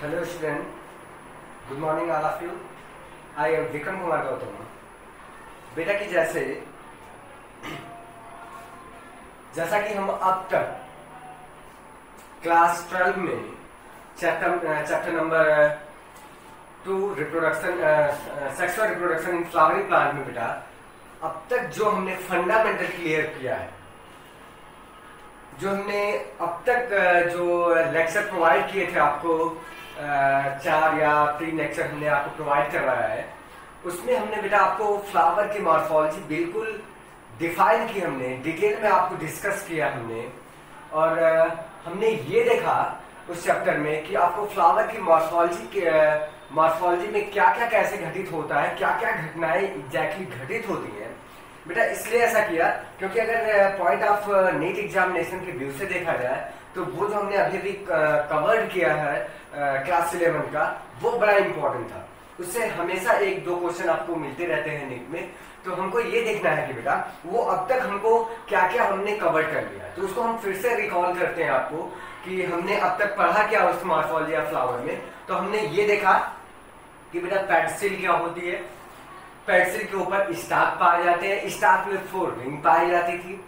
Hello student, good morning all of you. I am Vikram Kumar Gautam. बेटा कि जैसा कि हम अब तक क्लास 12 में chapter number 2 reproduction sexual reproduction in flowering plant में बेटा अब तक जो हमने फंडामेंटल क्लियर किया है, जो हमने अब तक जो लेक्चर प्रोवाइड किए थे आपको 4 या 3 लेक्चर हमने आपको प्रोवाइड करवाया है, उसमें हमने बेटा आपको फ्लावर की मॉर्फोलॉजी बिल्कुल डिफाइन की, हमने डिटेल में आपको डिस्कस किया हमने। और हमने ये देखा उस चैप्टर में कि आपको फ्लावर की मॉर्फोलॉजी में क्या क्या कैसे घटित होता है, क्या क्या घटनाएं एग्जैक्टली घटित होती हैं बेटा। इसलिए ऐसा किया क्योंकि अगर पॉइंट ऑफ नीट एग्जामिनेशन के व्यू से देखा जाए तो वो जो हमने अभी अभी कवर्ड किया है क्लास 11 का, वो बड़ा इंपॉर्टेंट था। उससे हमेशा 1-2 क्वेश्चन आपको मिलते रहते हैं नीट में, तो हमको ये देखना है कि बेटा वो अब तक हमको क्या क्या हमने कवर कर लिया, तो उसको हम फिर से रिकॉल करते हैं आपको कि हमने अब तक पढ़ा क्या उस मॉर्फोलॉजी ऑफ फ्लावर में। तो हमने ये देखा कि बेटा पेडस्टिल क्या होती है, पेडस्टिल के ऊपर स्टाक पाए जाते हैं, स्टाक में 4 रिंग पाई जाती थी,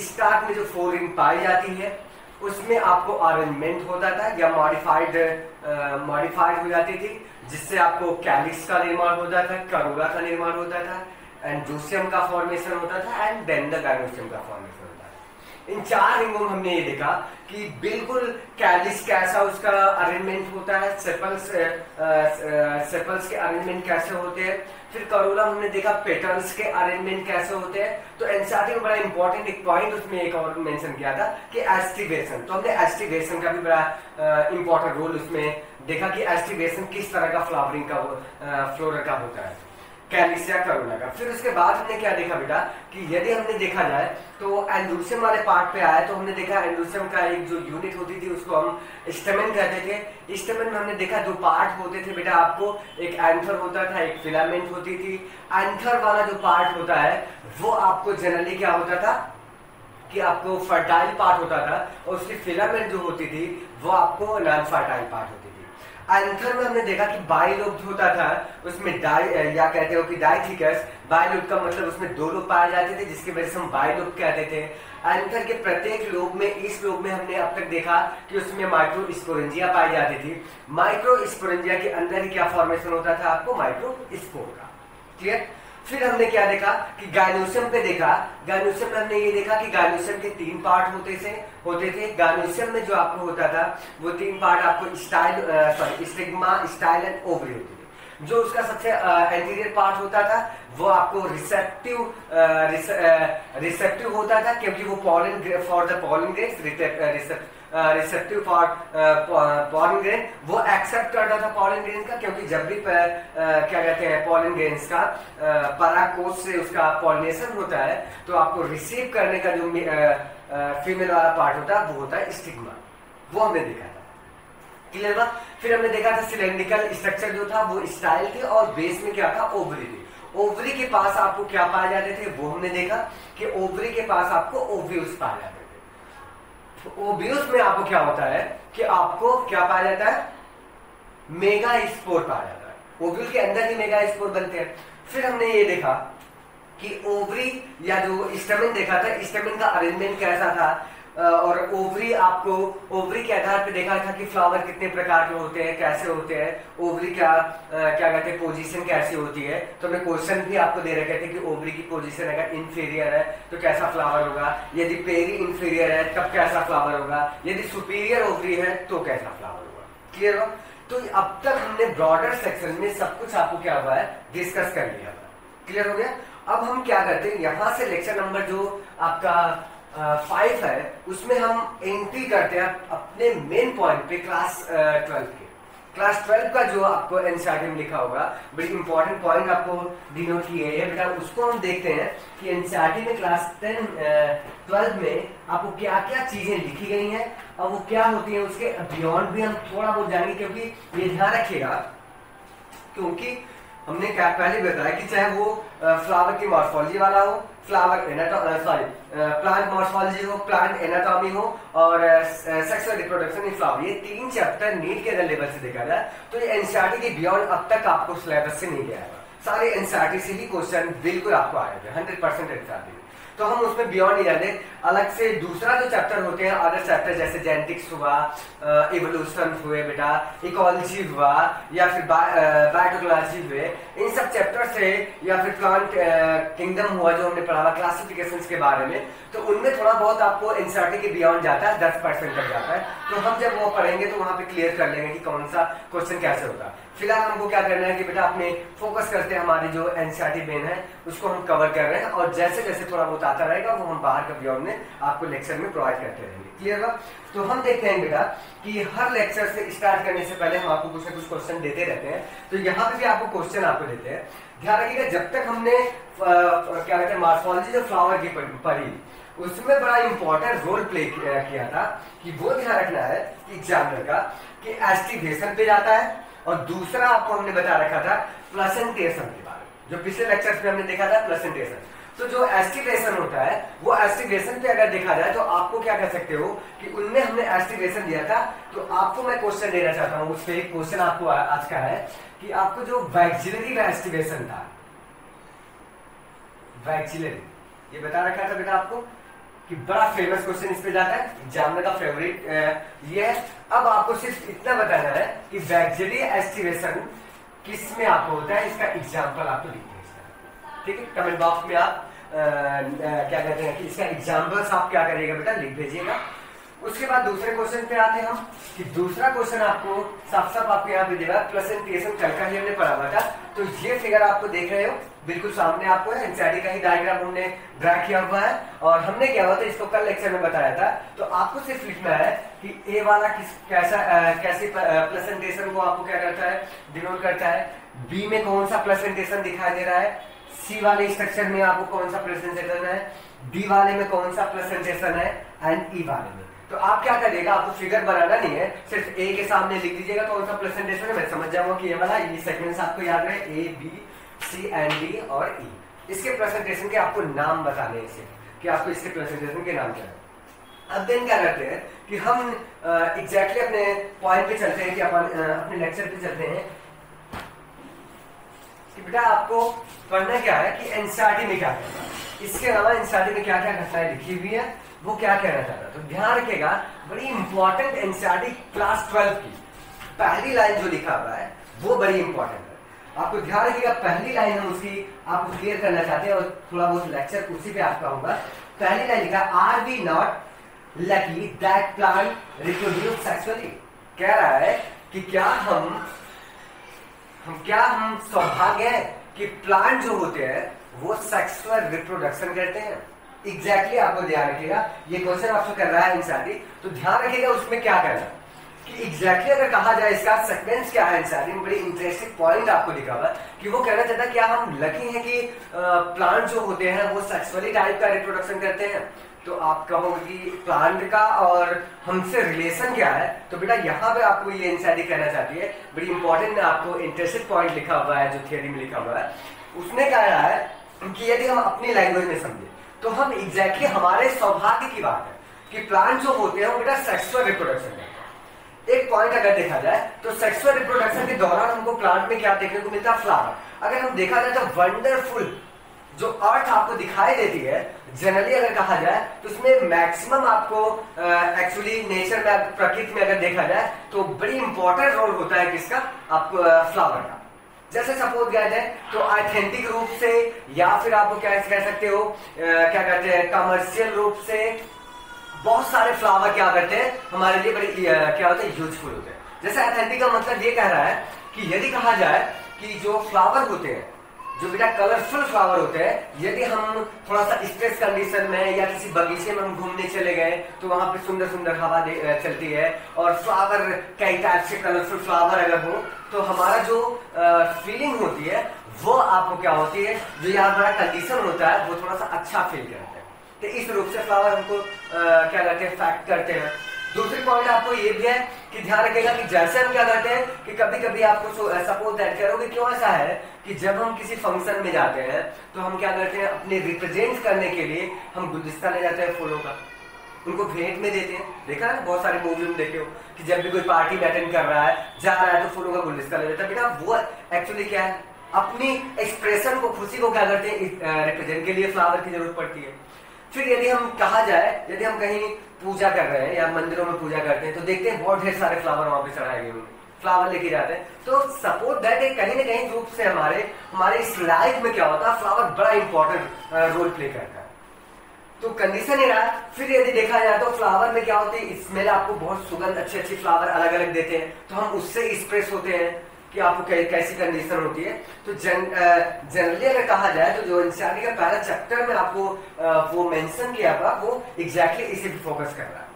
स्टाक में जो 4 रिंग पाई जाती है उसमें आपको अरेंजमेंट होता था या मॉडिफाइड हो जाती थी, जिससे आपको कैलिक्स का निर्माण होता था, करोला का निर्माण होता था, एंड्रोसियम का फॉर्मेशन होता था एंड देन द गाइनोसियम का फॉर्मेशन होता था। इन 4 रिंगों में हमने ये देखा कि बिल्कुल कैलिक्स कैसा उसका अरेंजमेंट होता है, सेपल्स के अरेंजमेंट कैसे होते हैं, फिर करोला हमने देखा पेटल्स के अरेंजमेंट कैसे होते हैं। तो एनसीईआरटी में बड़ा इंपॉर्टेंट एक पॉइंट उसमें एक और मेंशन किया था कि एस्टिवेशन, तो हमने एस्टिवेशन का भी बड़ा इंपॉर्टेंट रोल उसमें देखा कि एस्टिवेशन किस तरह का फ्लावरिंग का फ्लोरल का होता है, कैलिक्स या करोला का। फिर उसके बाद हमने क्या देखा बेटा कि यदि हमने देखा जाए तो एंड्रोसियम वाले पार्ट पे आया तो हमने देखा एंड्रोसियम का एक जो यूनिट होती थी उसको हम स्टेमेन कहते थे। स्टेमेन में हमने देखा 2 पार्ट होते थे बेटा, आपको एक एंथर होता था, एक फिलामेंट होती थी। एंथर वाला जो पार्ट होता है वो आपको जनरली क्या होता था कि आपको फर्टाइल पार्ट होता था, और उसकी फिलामेंट जो होती थी वो आपको नॉन फर्टाइल पार्ट होती थी। एंथर में हमने देखा कि बाइलोब होता था, उसमें या कहते हो कि डाइथिकस, बाइलोब का मतलब उसमें 2 लोब पाए जाते थे जिसकी वजह से हम बाइलोब कहते थे। एंथर के प्रत्येक लोब में, इस लोब में हमने अब तक देखा कि उसमें माइक्रोस्पोरेंजिया पाई जाती थी। माइक्रोस्पोरेंजिया के अंदर ही क्या फॉर्मेशन होता था आपको, माइक्रोस्पोर का। क्लियर। फिर हमने क्या देखा कि गाइनोसियम पे देखा, गाइनोसियम में हमने ये देखा कि गाइनोसियम के 3 पार्ट होते थे। गाइनोसियम में जो आपको होता था वो 3 पार्ट आपको स्टिग्मा, स्टाइल एंड ओवरी होती थी। जो उसका सबसे एंटीरियर पार्ट होता था वो आपको रिसेप्टिव होता था, क्योंकि वो pollen for the pollen grains, receptive for pollen grain, वो एक्सेप्ट करता था पॉलन ग्रेन का, क्योंकि जब भी क्या कहते हैं पॉलन ग्रेन्स का परागकोश से उसका पॉलिनेशन होता है तो आपको रिसीव करने का जो फीमेल वाला पार्ट होता है वो होता है स्टिग्मा। वो हमने देखा था। क्लियर बा। फिर हमने देखा था सिलेंड्रिकल स्ट्रक्चर जो था वो स्टाइल थी, और बेस में क्या था, ओवरी थी। ओवरी के पास आपको क्या पाए जाते थे वो हमने देखा कि ओवरी के पास आपको ओव्यूल्स पाए जाते थे। ओव्यूल्स में आपको क्या होता है कि आपको क्या पाया जाता है, मेगा स्पोर पाया जाता है। ओव्यूल के अंदर ही मेगा स्पोर बनते हैं। फिर हमने ये देखा कि ओवरी या जो स्टेमेन देखा था, स्टेमेन का अरेंजमेंट कैसा था, और ओवरी आपको ओवरी के आधार पे देखा था कि फ्लावर कितने प्रकार के होते हैं, कैसे होते हैं, ओवरी क्या कहते हैं पोजीशन कैसी होती है। तो हमने क्वेश्चन भी आपको दे रखे थे कि ओवरी की पोजीशन अगर इंफीरियर है तो कैसा फ्लावर होगा, यदि पेरी इंफीरियर है तब कैसा फ्लावर होगा, यदि सुपीरियर ओवरी है तो कैसा फ्लावर होगा। क्लियर हो। तो अब तक हमने ब्रॉडर सेक्शन में सब कुछ आपको क्या हुआ है, डिस्कस कर लिया। क्लियर हो गया। अब हम क्या करते हैं, यहां से लेक्चर नंबर जो आपका 5 है उसमें हम एंट्री करते हैं अपने मेन पॉइंट पे, क्लास 12 के। क्लास 12 का जो आपको एनसीईआरटी में लिखा होगा, बड़ी इंपॉर्टेंट पॉइंट आपको डिनोट की गई है बेटा, उसको हम देखते हैं कि एनसीईआरटी में क्लास 12 में आपको क्या क्या चीजें लिखी गई हैं और वो क्या होती है, उसके बियॉन्ड भी हम थोड़ा बहुत जानेंगे। क्योंकि ये ध्यान रखिएगा, क्योंकि हमने क्या पहले बताया कि चाहे वो फ्लावर की मॉर्फोलॉजी वाला हो, फ्लावर सॉरी प्लांट मॉर्फोलॉजी हो, प्लांट एनाटॉमी हो और सेक्सुअल रिप्रोडक्शन इन फ्लावर, ये 3 चैप्टर नीट के अगर लेवल से देखा जाए तो ये एनसीईआरटी के बियॉन्ड अब तक आपको सिलेबस से नहीं गया है। सारे एनसीईआरटी से ही क्वेश्चन बिल्कुल आपको आए थे 100% एनसीईआरटी। तो हम उसमें बियॉन्ड नहीं जाते। अलग से दूसरा जो चैप्टर होते हैं अदर चैप्टर जैसे जेनेटिक्स हुआ, इवोल्यूशन हुए बेटा, इकोलॉजी हुआ या फिर बायोटेक्नोलॉजी हुए, इन सब चैप्टर से या फिर प्लांट किंगडम हुआ जो हमने पढ़ा क्लासिफिकेशंस के बारे में, तो उनमें थोड़ा बहुत आपको एनसीईआरटी के बियॉन्ड जाता है, 10% तक जाता है। तो हम जब वो पढ़ेंगे तो वहां पे क्लियर कर लेंगे कि कौन सा क्वेश्चन कैसे होगा। फिलहाल हमको क्या करना है कि बेटा अपने फोकस करते हैं हमारी जो एनसीईआरटी मेन है उसको हम कवर कर रहे हैं और जैसे जैसे थोड़ा बहुत आता रहेगा वो हम बाहर का बियॉन्ड में आपको लेक्चर में प्रोवाइड करते रहेंगे। क्लियर हुआ? तो हम देखते हैं बेटा कि हर लेक्चर से स्टार्ट करने से पहले हम आपको कुछ ना कुछ क्वेश्चन देते रहते हैं। तो यहाँ पे भी आपको क्वेश्चन आपको देते हैं। ध्यान रखिएगा जब तक हमने क्या कहते हैं मॉर्फोलॉजी जो फ्लावर की पढ़ी उसमें बड़ा इंपॉर्टेंट रोल प्ले किया था कि वो ध्यान रखना है एग्जामिनर का कि एस्टिवेशन पे जाता है और दूसरा आपको हमने बता रखा था प्रेजेंटेशन के बारे में, जो पिछले लेक्चर्स में हमने देखा था प्रेजेंटेशन। तो जो एस्टिवेशन होता है वो एस्टिवेशन पे अगर देखा जाए तो आपको क्या कह सकते हो कि उनमें हमने एस्टिवेशन दिया था। तो आपको मैं क्वेश्चन देना चाहता हूं, उस पर एक क्वेश्चन आपको आज का है कि आपको जो वैक्सिलरी एस्टिवेशन था, वैक्सिलरी ये बता रखा था बेटा आपको कि बड़ा फेमस क्वेश्चन इस पे जाता है, एग्जामिनर का फेवरेट ये है। अब आपको सिर्फ इतना बताना है कि वैक्सिलरी एस्टिवेशन किस में आपको होता है, इसका एग्जांपल आपको लिख भेजना। ठीक है, कमेंट बॉक्स में आप क्या कहते हैं कि इसका एग्जांपल्स आप क्या करिएगा बेटा लिख भेजिएगा। उसके बाद दूसरे क्वेश्चन पे आते हैं हम कि दूसरा क्वेश्चन आपको साफ साफ आपको यहाँ पे देगा प्रेजेंटेशन कल का ही हमने पढ़ा हुआ था। तो ये फिगर आपको देख रहे हो बिल्कुल सामने आपको है, एनसीईआरटी का ही डायग्राम हमने ड्रा किया हुआ है और हमने क्या हुआ था इसको कल लेक्चर में बताया था। तो आपको सिर्फ लिखना है कि ए वाला कैसे प्रेजेंटेशन को आपको क्या करता है डिनोट करता है, बी में कौन सा प्रेजेंटेशन दिखाई दे रहा है, सी वाले स्ट्रक्चर में आपको कौन सा प्रेजेंटेशन है, डी वाले में कौन सा प्रेजेंटेशन है एंड ई वाले में। तो आप क्या करिएगा, आपको फिगर बनाना नहीं है, सिर्फ ए के सामने लिख दीजिएगा कौन सा प्रेजेंटेशन है, मैं समझ जाऊंगा कि ये वाला ये सेगमेंट्स आपको याद रहे A B C and D और ई। इसके प्रेजेंटेशन के आपको नाम बताने हैं कि आपको इसके प्रेजेंटेशन के नाम क्या है। अब देन क्या करते हैं कि हम एग्जैक्टली अपने पॉइंट पे चलते हैं कि अपन अपने लेक्चर पे चलते हैं कि बेटा आपको पढ़ना क्या है कि एनसीईआरटी में क्या कहता है, इसके अलावा एनसीईआरटी में क्या क्या घटनाएं लिखी हुई है वो क्या कहना चाहता है। तो ध्यान रखिएगा बड़ी इंपॉर्टेंट एनसीईआरटी क्लास 12 की पहली लाइन जो लिखा हुआ है वो बड़ी इंपॉर्टेंट है। आपको ध्यान रखिएगा पहली लाइन हम उसकी आपको क्लियर करना चाहते हैं और थोड़ा बहुत लेक्चर उसी पे आपका होगा। पहली लाइन लिखा are we not lucky that plant reproduce sexually. कह रहा है कि क्या हम सौभाग्य है कि प्लांट जो होते हैं वो सेक्सुअल रिप्रोडक्शन करते हैं। एग्जैक्टली आपको ध्यान रखिएगा ये क्वेश्चन आपसे कर रहा है एनसीईआरटी, तो ध्यान रखिएगा उसमें क्या करना कि एग्जैक्टली अगर कहा जाए इसका सीक्वेंस क्या है एनसीईआरटी में बड़ी इंटरेस्टिंग पॉइंट आपको लिखा हुआ है कि वो कहना चाहता है क्या हम लकी हैं कि प्लांट जो होते हैं वो सेक्सुअली टाइप का रिप्रोडक्शन करते हैं। तो आप कहोगे कि प्लांट का और हमसे रिलेशन क्या है, तो बेटा यहाँ पे आपको ये एनसीईआरटी कहना चाहती है बड़ी इंपॉर्टेंट आपको इंटरेस्टिंग पॉइंट लिखा हुआ है जो थियरी में लिखा हुआ है। उसने कहा है कि यदि हम अपनी लैंग्वेज में समझे तो हम एग्जैक्टली हमारे सौभाग्य की बात है कि प्लांट जो होते हैं वो बेटा सेक्सुअल रिप्रोडक्शन करते हैं। एक पॉइंट अगर देखा जाए तो सेक्सुअल रिप्रोडक्शन के दौरान हमको प्लांट में क्या देखने को मिलता है, फ्लावर। अगर हम देखा जाए तो वंडरफुल जो अर्थ आपको दिखाई देती है जनरली अगर कहा जाए तो उसमें मैक्सिमम आपको एक्चुअली नेचर में प्रकृति में अगर देखा जाए तो बड़ी इंपॉर्टेंट रोल होता है किसका, आपको फ्लावर का। जैसे सपोज किया जाए तो ऑथेंटिक रूप से या फिर आपको क्या कह सकते हो क्या कहते हैं कमर्शियल रूप से बहुत सारे फ्लावर क्या करते हैं हमारे लिए बड़े क्या होते हैं यूजफुल होते हैं। जैसे ऑथेंटिक का मतलब ये कह रहा है कि यदि कहा जाए कि जो फ्लावर होते हैं जो बेटा कलरफुल फ्लावर होते हैं, यदि हम थोड़ा सा स्ट्रेस कंडीशन में या किसी बगीचे में हम घूमने चले गए तो वहां पे सुंदर सुंदर हवा चलती है और फ्लावर कई टाइप से कलरफुल फ्लावर अगर हो तो हमारा जो फीलिंग होती है वो आपको क्या होती है, जो यहाँ हमारा कंडीशन होता है वो थोड़ा सा अच्छा फील करते हैं। तो इस रूप से फ्लावर हमको क्या कहते हैं फैक्ट करते हैं। दूसरी पॉइंट आपको ये भी है कि ध्यान रखेगा कि जैसे हम क्या करते हैं कि कभी कभी आपको सपोज दैट करोगे, क्यों ऐसा है कि जब हम किसी फंक्शन में जाते हैं तो हम क्या करते हैं, अपने रिप्रेजेंट करने के लिए हम गुलदस्ता ले जाते हैं फूलों का, उनको भेंट में देते हैं। देखा है बहुत सारे मूवी में देखे हो कि जब भी कोई पार्टी अटेंड कर रहा है, जा रहा है, तो फूलों का गुलदस्ता ले जाता है। बेटा वो एक्चुअली क्या है, अपनी एक्सप्रेशन को, खुशी को क्या करते हैं, रिप्रेजेंट के लिए फ्लावर की जरूरत पड़ती है। फिर यदि हम कहा जाए, यदि हम कहीं पूजा कर रहे हैं या मंदिरों में पूजा करते हैं तो देखते हैं बहुत ढेर सारे फ्लावर वहां पे चढ़ाए गए होंगे, फ्लावर लेके जाते हैं। तो सपोज दैट कहीं ना कहीं रूप से हमारे इस लाइफ में क्या होता है, फ्लावर बड़ा इंपॉर्टेंट रोल प्ले करता है। तो कंडीशन ही रहा। फिर यदि देखा जाए तो फ्लावर में क्या होती है, स्मेल आपको बहुत सुगंध, अच्छे अच्छे फ्लावर अलग अलग देते हैं, तो हम उससे एक्सप्रेस होते हैं कि आपको कैसी कंडीशन होती है। तो जनरली अगर कहा जाए तो जो एनसीईआरटी का पहला चैप्टर में आपको वो मेंशन किया था, वो एग्जैक्टली इसी पे फोकस कर रहा है।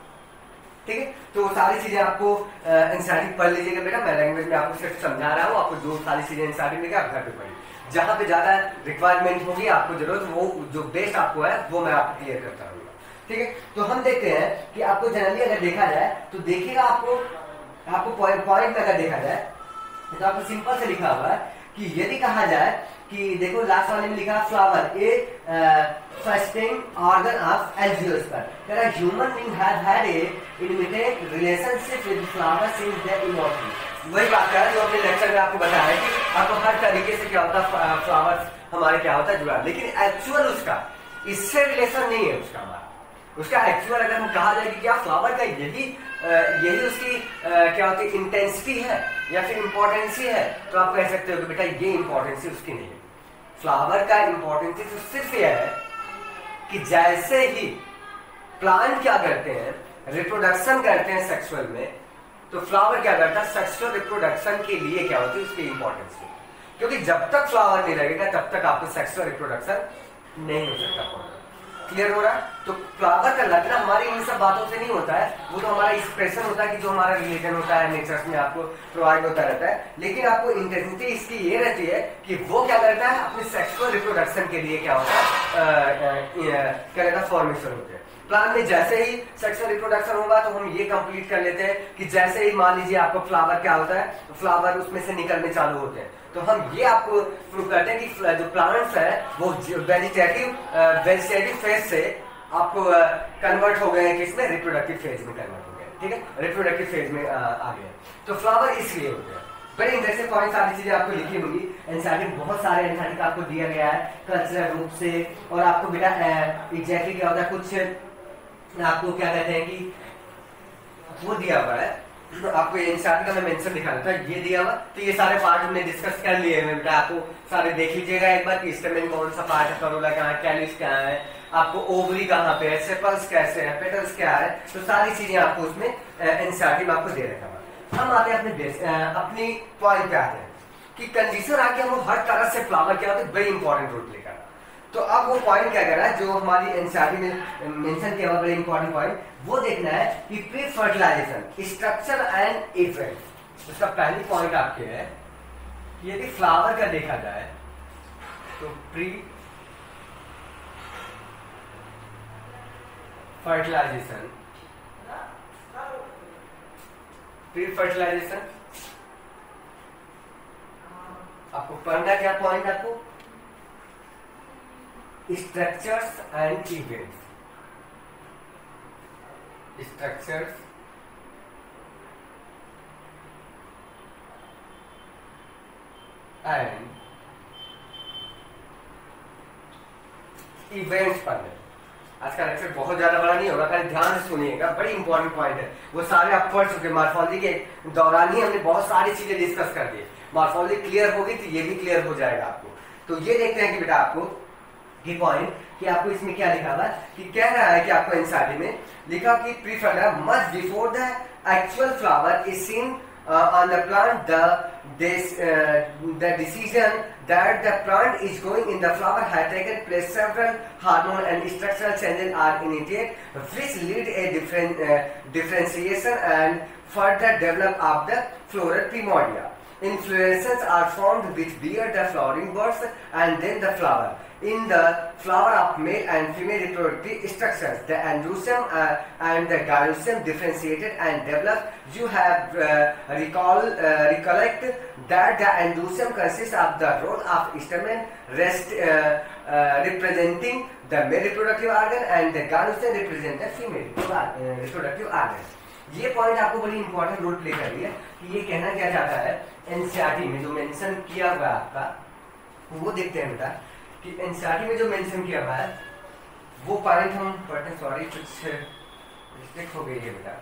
ठीक है, तो सारी चीजें आपको एनसीईआरटी पढ़ लीजिएगा बेटा, मैं लैंग्वेज में आपको सिर्फ समझा रहा हूँ। आपको जो सारी चीजें एनसीईआरटी में आप घर पे पढ़िए, जहां पे ज्यादा रिक्वायरमेंट होगी, आपको जरूरत, वो जो बेस्ट आपको है वो मैं आपको क्लियर करता रहूंगा। ठीक है, तो हम देखते हैं कि आपको जनरली अगर देखा जाए तो देखिएगा, आपको पॉइंट में अगर देखा जाए तो आपको सिंपल से लिखा हुआ है कि यदि कहा जाए कि देखो लास्ट वाले में लिखा flower a fascinating organ of angiosperm, human being have had a invited relationship with flower since there immortal. वही बात है जो अपने लेक्चर में आपको बताया कि आपको हर तरीके से क्या होता है, फ्लावर्स हमारे क्या होता है जुड़ा, लेकिन एक्चुअल उसका इससे रिलेशन नहीं है उसका हमारा। उसका एक्चुअल अगर हम कहा जाए कि क्या फ्लावर का यही उसकी क्या होती है, इंटेंसिटी है या फिर इंपॉर्टेंसी है, तो आप कह सकते हो कि बेटा ये इंपॉर्टेंसी उसकी नहीं है। फ्लावर का इंपॉर्टेंसी तो सिर्फ यह है कि जैसे ही प्लांट क्या करते हैं, रिप्रोडक्शन करते हैं सेक्सुअल में, तो फ्लावर क्या करता है, सेक्सुअल रिप्रोडक्शन के लिए क्या होती है उसकी इंपॉर्टेंस, क्योंकि जब तक फ्लावर नहीं लगेगा तब तक आपको सेक्सुअल रिप्रोडक्शन नहीं हो सकता। क्लियर हो रहा है? तो फ्लावर का लगना हमारी इन सब बातों से नहीं होता है, वो तो हमारा एक्सप्रेशन होता है कि जो हमारा रिलीजन होता है नेचर में आपको प्रोवाइड होता रहता है। लेकिन आपको इंटेंसिटी इसकी ये रहती है कि वो क्या करता है, अपने सेक्सुअल रिप्रोडक्शन के लिए क्या होता है, क्या कहता है, फॉर्मेशन होते हैं। प्लांट में जैसे ही सेक्सुअल रिप्रोडक्शन होगा तो हम ये कंप्लीट कर लेते हैं कि जैसे ही मान लीजिए आपको फ्लावर क्या होता है, तो फ्लावर उसमें से निकलने चालू होते हैं, तो हम ये आपको प्रूव करते हैं कि जो प्लांट्स है वो वेजिटेटिव फेज से आपको कन्वर्ट हो गए हैं, किसमें, रिप्रोडक्टिव फेज में कन्वर्ट हो गए। ठीक है, रिप्रोडक्टिव फेज में आ गए। तो फ्लावर इसलिए होते हैं। बड़े इंटरेस्टिंग पॉइंट, सारी चीजें आपको लिखी होंगी एनसीईआरटी में, बहुत सारे एनसीईआरटी का आपको दिया गया है कल्चरल रूप से। और आपको बेटा एग्जैक्टली क्या होता है, कुछ आपको क्या कहते हैं कि वो दिया हुआ है, तो आपको एनसीईआरटी का मैं मेंशन दिखा देता हूं, ये दिया हुआ। तो ये सारे पार्ट हमने डिस्कस कर लिए हैं बेटा, आपको सारे देख लीजिएगा एक बार कि स्टेमेन कौन सा पार्ट है, करोला कहाँ है, कैलिस क्या है, आपको ओवरी कहाँ पे है, सेपल्स कैसे है, पेटल्स क्या है, तो सारी चीजें आपको उसमें एनसीईआरटी में आपको दे रखा है। हम आते हैं अपनी पॉइंट पे आते हैं कि कंडीशन आके हम हर तरह से फ्लावर क्या होता है, वेरी इंपॉर्टेंट रोल प्ले करता है। तो अब वो पॉइंट क्या कर रहा है जो हमारी एनसीईआरटी में मेंशन किया हुआ बड़ा इंपॉर्टेंट पॉइंट, वो देखना है कि pre fertilisation structure and effect. उसका पहली पॉइंट आपके है कि यदि फ्लावर का देखा जाए तो प्री फर्टिलाइजेशन आपको पढ़ना क्या पॉइंट, आपको structures and events, structures and events पढ़ने। आज का लेक्चर बहुत ज्यादा बड़ा नहीं होगा, खाली ध्यान से सुनिएगा, बड़ी इंपॉर्टेंट पॉइंट है, वो सारे आप पढ़ चुके। मॉर्फोलॉजी के दौरान ही हमने बहुत सारी चीजें डिस्कस कर दी। मॉर्फोलॉजी क्लियर होगी तो ये भी क्लियर हो जाएगा आपको। तो ये देखते हैं कि बेटा आपको की पॉइंट कि आपको इसमें क्या लिखा हुआ है, कि कह रहा है कि आपको एनसीईआरटी में लिखा कि preferred much before the actual flower is seen on the plant, the decision that the plant is growing in the flower has taken place. Several hormone and structural changes are initiated, which lead a differentiation and further develop of the floral primordia. Inflorescences are formed which bear the flowering buds and then the flower. in the flower of male and female reproductive structures. The androecium and the gynoecium differentiated and developed. You have recollect that the androecium consists of the roll of stamen representing the male reproductive organ and the gynoecium represent the female reproductive organ. ये point आपको बड़ी important role play कर रही है कि ये कहना क्या चाहता है, एनसीईआरटी में जो मेंशन किया हुआ है आपका वो देखते हैं बेटा कि एनसीईआरटी में जो मेंशन किया हुआ है वो पॉइंट हम पढ़ते, सॉरी कुछ मिस्टेक हो गई है बेटा।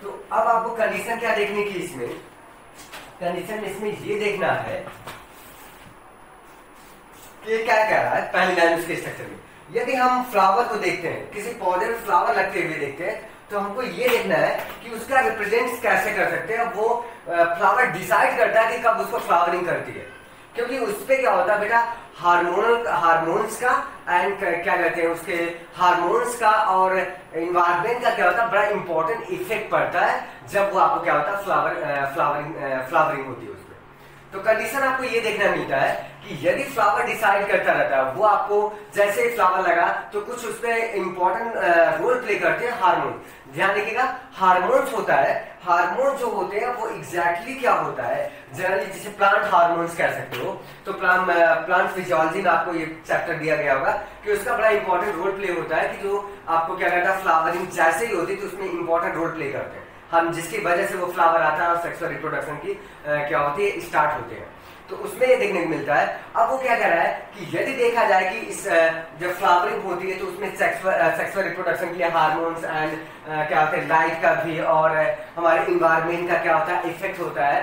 तो अब आपको कंडीशन क्या देखने की, इसमें कंडीशन इसमें ये देखना है कि क्या कह रहा है पहली लाइन उसके स्ट्रक्चर में। यदि हम फ्लावर को देखते हैं, किसी पौधे में फ्लावर लगते हुए देखते हैं, तो हमको ये देखना है कि उसका रिप्रेजेंट कैसे कर सकते हैं। वो फ्लावर डिसाइड करता है कि कब उसको फ्लावरिंग करती है, क्योंकि उस पर क्या होता है बेटा हार्मोन्स का एंड क्या कहते हैं उसके हार्मोन्स का और इन्वायरमेंट का क्या होता है बड़ा इंपॉर्टेंट इफेक्ट पड़ता है जब वो आपको क्या होता है फ्लावरिंग होती है उसमें। तो कंडीशन आपको ये देखना मिलता है कि यदि फ्लावर डिसाइड करता रहता है, वो आपको जैसे ही फ्लावर लगा तो कुछ उसमें इंपॉर्टेंट रोल प्ले करते हैं हार्मोन। ध्यान रखिएगा, हार्मोन्स होता है, हार्मोन जो होते हैं वो एग्जैक्टली क्या होता है, जनरली जिसे प्लांट हार्मोन्स कह सकते हो। तो प्लांट फिजियोलॉजी में आपको ये चैप्टर दिया गया होगा कि उसका बड़ा इंपॉर्टेंट रोल प्ले होता है कि जो आपको क्या कहता है फ्लावरिंग जैसे ही होती है तो उसमें इंपॉर्टेंट रोल प्ले करते हैं हम, जिसकी वजह से वो फ्लावर आता है और सेक्सुअल रिप्रोडक्शन की क्या होती है स्टार्ट होते हैं। तो उसमें ये देखने को मिलता है। अब वो क्या कह रहा है कि यदि देखा जाए कि इस जब फ्लावरिंग होती है तो उसमें सेक्सुअल रिप्रोडक्शन के लिए हार्मोन्स एंड क्या होता है लाइट का भी और हमारे इन्वायरमेंट का क्या होता है इफेक्ट होता है,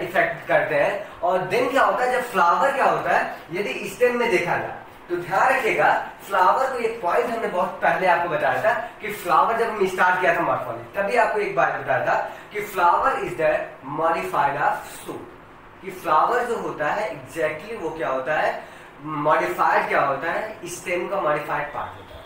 इफेक्ट करते हैं। और देन क्या होता है जब फ्लावर क्या होता है यदि स्टेम में देखा जाए तो ध्यान रखिएगा फ्लावर को एक पॉइंट हमने बहुत पहले आपको बताया था कि फ्लावर जब हम स्टार्ट किया था मॉर्फोलॉजी तभी आपको एक बात बताया था कि flower is the modified of suit, कि फ्लावर जो होता है एग्जैक्टली वो क्या होता है मॉडिफाइड क्या होता है स्टेम का मॉडिफाइड पार्ट होता है,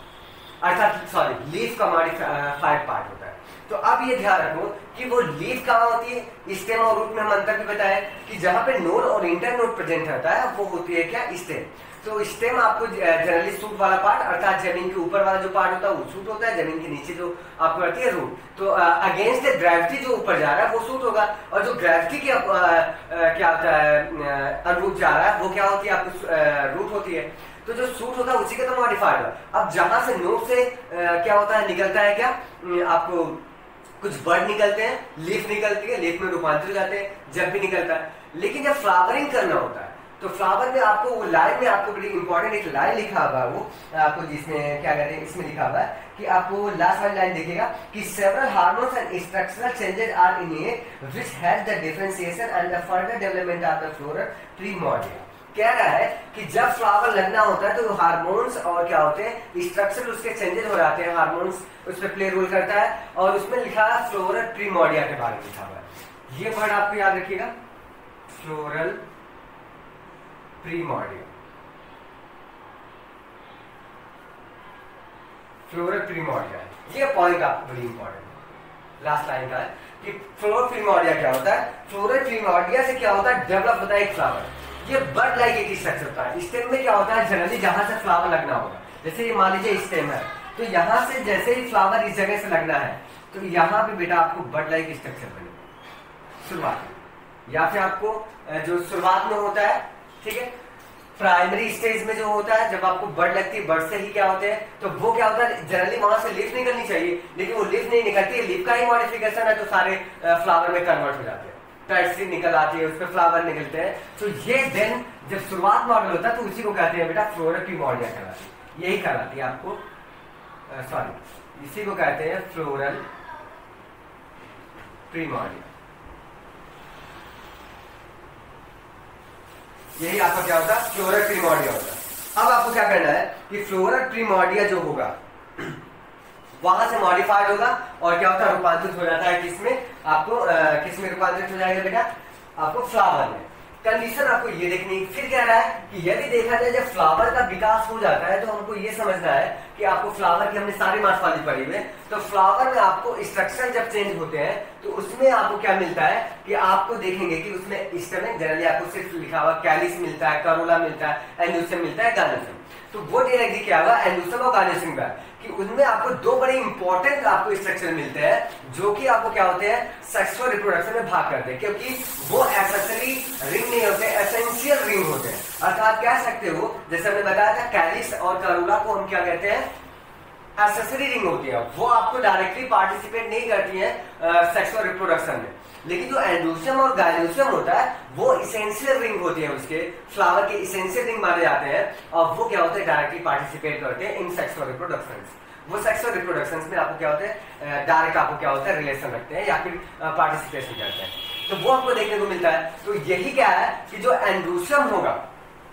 अर्थात सॉरी लीफ का मॉडिफाइड पार्ट होता है। तो अब ये ध्यान रखो कि वो लीफ कहाँ होती है, स्टेम और रूट में हम अंतर भी बताया कि जहां पे नोड और इंटर नोड प्रेजेंट रहता है वो होती है क्या स्टेम। तो स्टेम आपको जनरली सूट वाला पार्ट अर्थात जमीन के ऊपर वाला जो पार्ट होता है वो सूट होता है, जमीन के नीचे जो आपको रहती है रूट। तो अगेंस्ट द ग्रेविटी जो ऊपर जा रहा है वो सूट होगा और जो ग्रेविटी के क्या होता है अनुरूप जा रहा है वो क्या होती है आपको रूट होती है। तो जो सूट होता है उसी का तो मॉडिफाइड है। अब जहां से नोड से क्या होता है निकलता है क्या आपको कुछ बर्ड निकलते हैं, लीफ निकलती है, लीफ में रूपांतरित हो जाते हैं जब भी निकलता है। लेकिन जब फ्लावरिंग करना होता है तो फ्लावर में आपको वो लाइन में आपको बड़ी इंपॉर्टेंट एक लाइन लिखा हुआ है वो आपको जिसमें क्या कहते हैं इसमें लिखा हुआ है कि आपको लास्ट वाली लाइन देखिएगा कि several hormones and structural changes are in it which has the differentiation and the further development of the floral primordia. कह रहा है कि जब फ्लावर लगना होता है तो हार्मोन्स और क्या होते हैं स्ट्रक्चर उसके चेंजेस हो जाते हैं, हार्मोन्स उस पर प्ले रोल करता है और उसमें लिखा है फ्लोरल प्रीमोर्डिया के बारे में लिखा हुआ है। ये वर्ड आपको याद रखिएगा फ्लोरल प्रीमोर्डिया, फ्लोरल प्रीमोर्डिया ये पॉइंट आपको बड़ी इंपॉर्टेंट है लास्ट लाइन का है कि फ्लोरल प्रीमोर्डिया क्या होता है। फ्लोरल प्रीमोर्डिया से क्या होता है डेवलप होता है एक फ्लावर, ये बर्ड लाइक एक स्ट्रक्चर होता है। स्टेम में क्या होता है जनरली जहां से फ्लावर लगना होगा, जैसे ये मान लीजिए स्टेम है तो यहां से जैसे ही फ्लावर इस जगह से लगना है तो यहां पे बेटा आपको बर्ड लाइक स्ट्रक्चर बनेगा शुरुआत में, या फिर आपको जो शुरुआत में होता है ठीक है प्राइमरी स्टेज में जो होता है जब आपको बर्ड लगती है, बर्ड से ही क्या होते हैं तो वो क्या होता है जनरली वहां से लीफ निकलनी चाहिए लेकिन वो लीफ नहीं निकलती है, लीफ का ही मॉडिफिकेशन है तो सारे फ्लावर में कन्वर्ट हो जाते हैं, पैटसी निकल आती है उस पर फ्लावर निकलते हैं। तो ये देन जब शुरुआत मॉडल होता है तो उसी को कहते हैं बेटा फ्लोरल प्रीमोर्डिया कहलाती है, यही कहलाती है आपको सॉरी इसी को कहते हैं फ्लोरल प्रीमोर्डिया। यही आपका क्या होता है फ्लोरल प्रीमोर्डिया होता है। अब आपको क्या करना है कि फ्लोरल प्रीमोर्डिया जो होगा वहां से मॉडिफाइड होगा और क्या होता है रूपांतरित हो जाता है किसमें आपको किसमें रूपांतरित हो जाएगा बेटा आपको फ्लावर में। कंडीशन आपको ये देखनी है। फिर कह रहा है कि यदि देखा जाए जब फ्लावर का विकास हो जाता है तो हमको ये समझना है कि आपको फ्लावर की हमने सारी मार्फोलॉजी पढ़ी हुई है, तो फ्लावर में आपको स्ट्रक्चर जब चेंज होते हैं तो उसमें आपको क्या मिलता है कि आपको देखेंगे कि उसमें स्टेमेन जनरली आपको सिर्फ लिखा हुआ कैलिस मिलता है, करोला मिलता है, एंड्यूसियम मिलता है, गार्निशियम। तो वो डायरेक्टली क्या हुआ एंड्यूसियम और गार्निशियम का कि उनमें आपको दो बड़े इंपॉर्टेंट आपको स्ट्रक्चर मिलते हैं जो कि आपको क्या होते हैं सेक्सुअल रिप्रोडक्शन में भाग करते हैं, क्योंकि वो एक्सेसरी रिंग नहीं होते, एसेंशियल रिंग होते हैं। अर्थात कह सकते हो जैसे हमने बताया था कैलिस और करोला को हम क्या कहते हैं एक्सेसरी रिंग होती है, वो आपको डायरेक्टली पार्टिसिपेट नहीं करती है सेक्सुअल रिप्रोडक्शन में। लेकिन जो एंड्यूसियम और गायनोसियम होता है वो इसेंशियल रिंग होती है, उसके फ्लावर के इसेंशियल रिंग माने जाते हैं और वो क्या होते हैं डायरेक्टली पार्टिसिपेट करते हैं इन सेक्सुअल रिप्रोडक्शन। वो सेक्सुअल रिप्रोडक्शन में आपको क्या होते हैं डायरेक्ट आपको क्या होता है रिलेशन रखते हैं या फिर पार्टिसिपेशन करते हैं, तो वो आपको देखने को मिलता है। तो यही क्या है कि जो एंड्यूसियम होगा,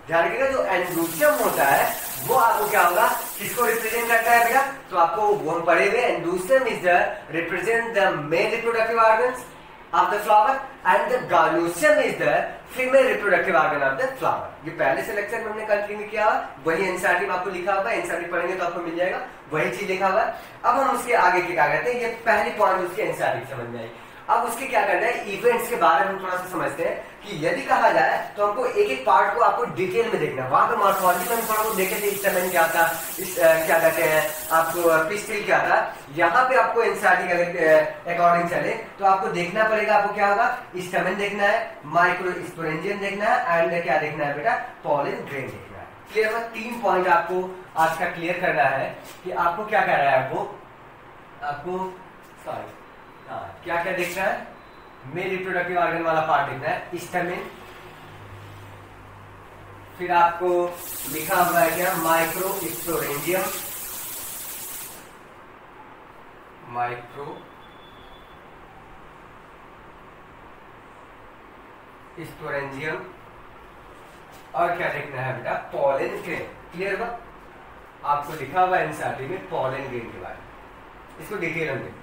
ध्यान रखिएगा, जो एंड्यूसियम होता है वो आपको क्या होगा किसको रिप्रेजेंट करता है बेटा, तो आपको वो हम पढ़े हुए androecium is the represent the male reproductive organs of the flower and the garnusium is the female reproductive organ of the flower। ये पहले से लेक्चर में हमने कंटिन्यू किया, वही एनसीईआरटी में आपको लिखा हुआ है, एनसीईआरटी पढ़ेंगे तो आपको मिल जाएगा वही चीज लिखा हुआ है। अब हम उसके आगे क्या करते हैं, ये पहली पॉइंट उसके एनसीईआरटी समझ में आई। अब उसके क्या करना है इवेंट्स के बारे में हम थोड़ा सा समझते हैं कि यदि कहा जाए तो हमको एक एक पार्ट को आपको डिटेल में देखना है। वहां पे मॉर्फोलॉजी में हम थोड़ा देखे थे स्टेमेन क्या था, क्या कहते हैं आपको पिस्टिल क्या था, यहाँ पे आपको एनसीईआरटी के अकॉर्डिंग चले तो आपको देखना पड़ेगा, आपको क्या होगा स्टेमेन देखना है, माइक्रोस्पोरेंजियम देखना है एंड क्या देखना है बेटा पॉलन ग्रेन देखना है। क्लियर है? 3 पॉइंट आपको आज का क्लियर करना है कि आपको क्या कह रहा है, आपको सॉरी क्या क्या देखना है, मेल रिप्रोडक्टिव ऑर्गन वाला पार्ट देखना है स्टेमेन, फिर आपको लिखा हुआ है क्या माइक्रोस्पोरेंजियम, माइक्रोस्पोरेंजियम और क्या देखना है बेटा पॉलन ग्रेन। क्लियर हुआ? आपको लिखा हुआ है एनसीईआरटी में पॉलन ग्रेन के बारे में, इसको डिटेल हम देखते हैं।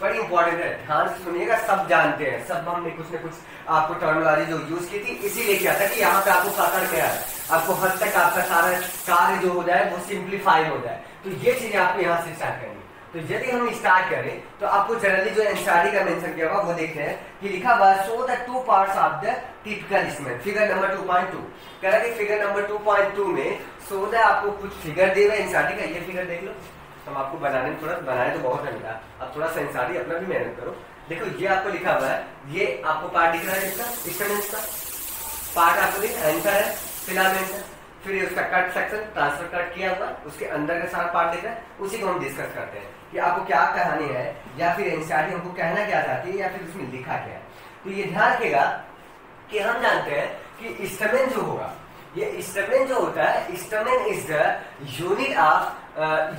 बड़ी इंपॉर्टेंट है, ध्यान से सुनिएगा, सब जानते हैं, सब हमने कुछ न कुछ आपको टर्मिनोलॉजी जो यूज की थी इसीलिए किया था कि यहाँ पे आपको पकड़ में आए, आपको हद तक आपका सारा कार्य जो हो जाए वो सिंप्लीफाई हो जाए। तो ये चीजें आपको यहाँ से स्टार्ट करनी। तो यदि हम स्टार्ट करें तो आपको जनरली जो एनसीईआरटी का मेंशन किया हुआ वो देखते हैं कि लिखा हुआ show the 2 parts of the typical stamen. Figure number 2.2 कह रहा है, फिगर नंबर 2.2 में शो द आपको कुछ फिगर दे हुए एनसीईआरटी का, ये फिगर देख लो, हम आपको बनाने में थोड़ा बनाए तो बहुत है बेटा, अब थोड़ा सा एनसीईआरटी अपना भी मेहनत करो। देखो ये आपको लिखा हुआ है, ये आपको पार्ट दिख रहा है इसका स्टेमेन का पार्ट आपको दिख एंकर है, फिलामेंट है, फिर उसका कट सेक्शन ट्रांसफर कट किया हुआ, उसके अंदर का सारा पार्ट दिख रहा है, उसी को हम डिस्कस करते हैं कि आपको क्या कहानी है या फिर एनसीईआरटी हमको कहना क्या चाहती है या फिर उसमें लिखा क्या है। तो ये ध्यान रखिएगा कि हम जानते हैं कि स्टेमेन जो होगा, ये स्टेमेन जो होता है stamen is the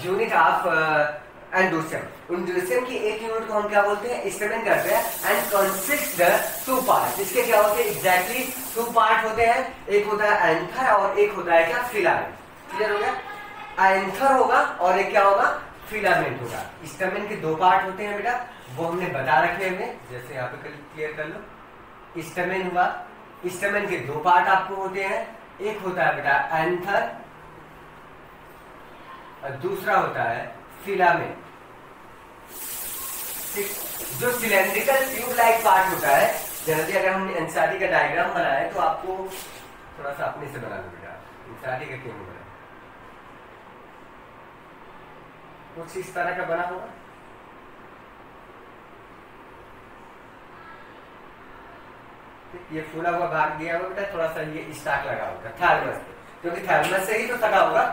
unit of androecium. Androecium की एक यूनिट को हम क्या बोलते हैं स्टेमेन करते हैं एंड कंसिस्ट द 2 पार्ट। इसके क्या होते हैं एग्जैक्टली 2 पार्ट होते हैं, एक होता है एंथर और एक होता है क्या फिलामेंट। क्लियर हो गया? एंथर होगा और एक क्या होगा फिलामेंट होगा। स्टेमेन के 2 पार्ट होते हैं बेटा, वो हमने बता रखे हैं, जैसे यहाँ पे क्लियर कर लो। स्टेमेन हुआ, स्टेमेन के 2 पार्ट आपको होते हैं, एक होता है बेटा एंथर और दूसरा होता है फिलामेंट। जो सिलेंड्रिकल ट्यूब लाइक पार्ट होता है, जनरली अगर हम एनसीईआरटी का डायग्राम बनाए तो आपको थोड़ा सा अपने से बना लो बेटा, एनसीईआरटी का क्यों बनाए, कुछ इस तरह का बना होगा। ये फूला हुआ भाग दिया होगा बेटा, थोड़ा सा ये स्टाक लगा होगा थैलमस पे, क्योंकि थैलमस से ही तो सटा होगा,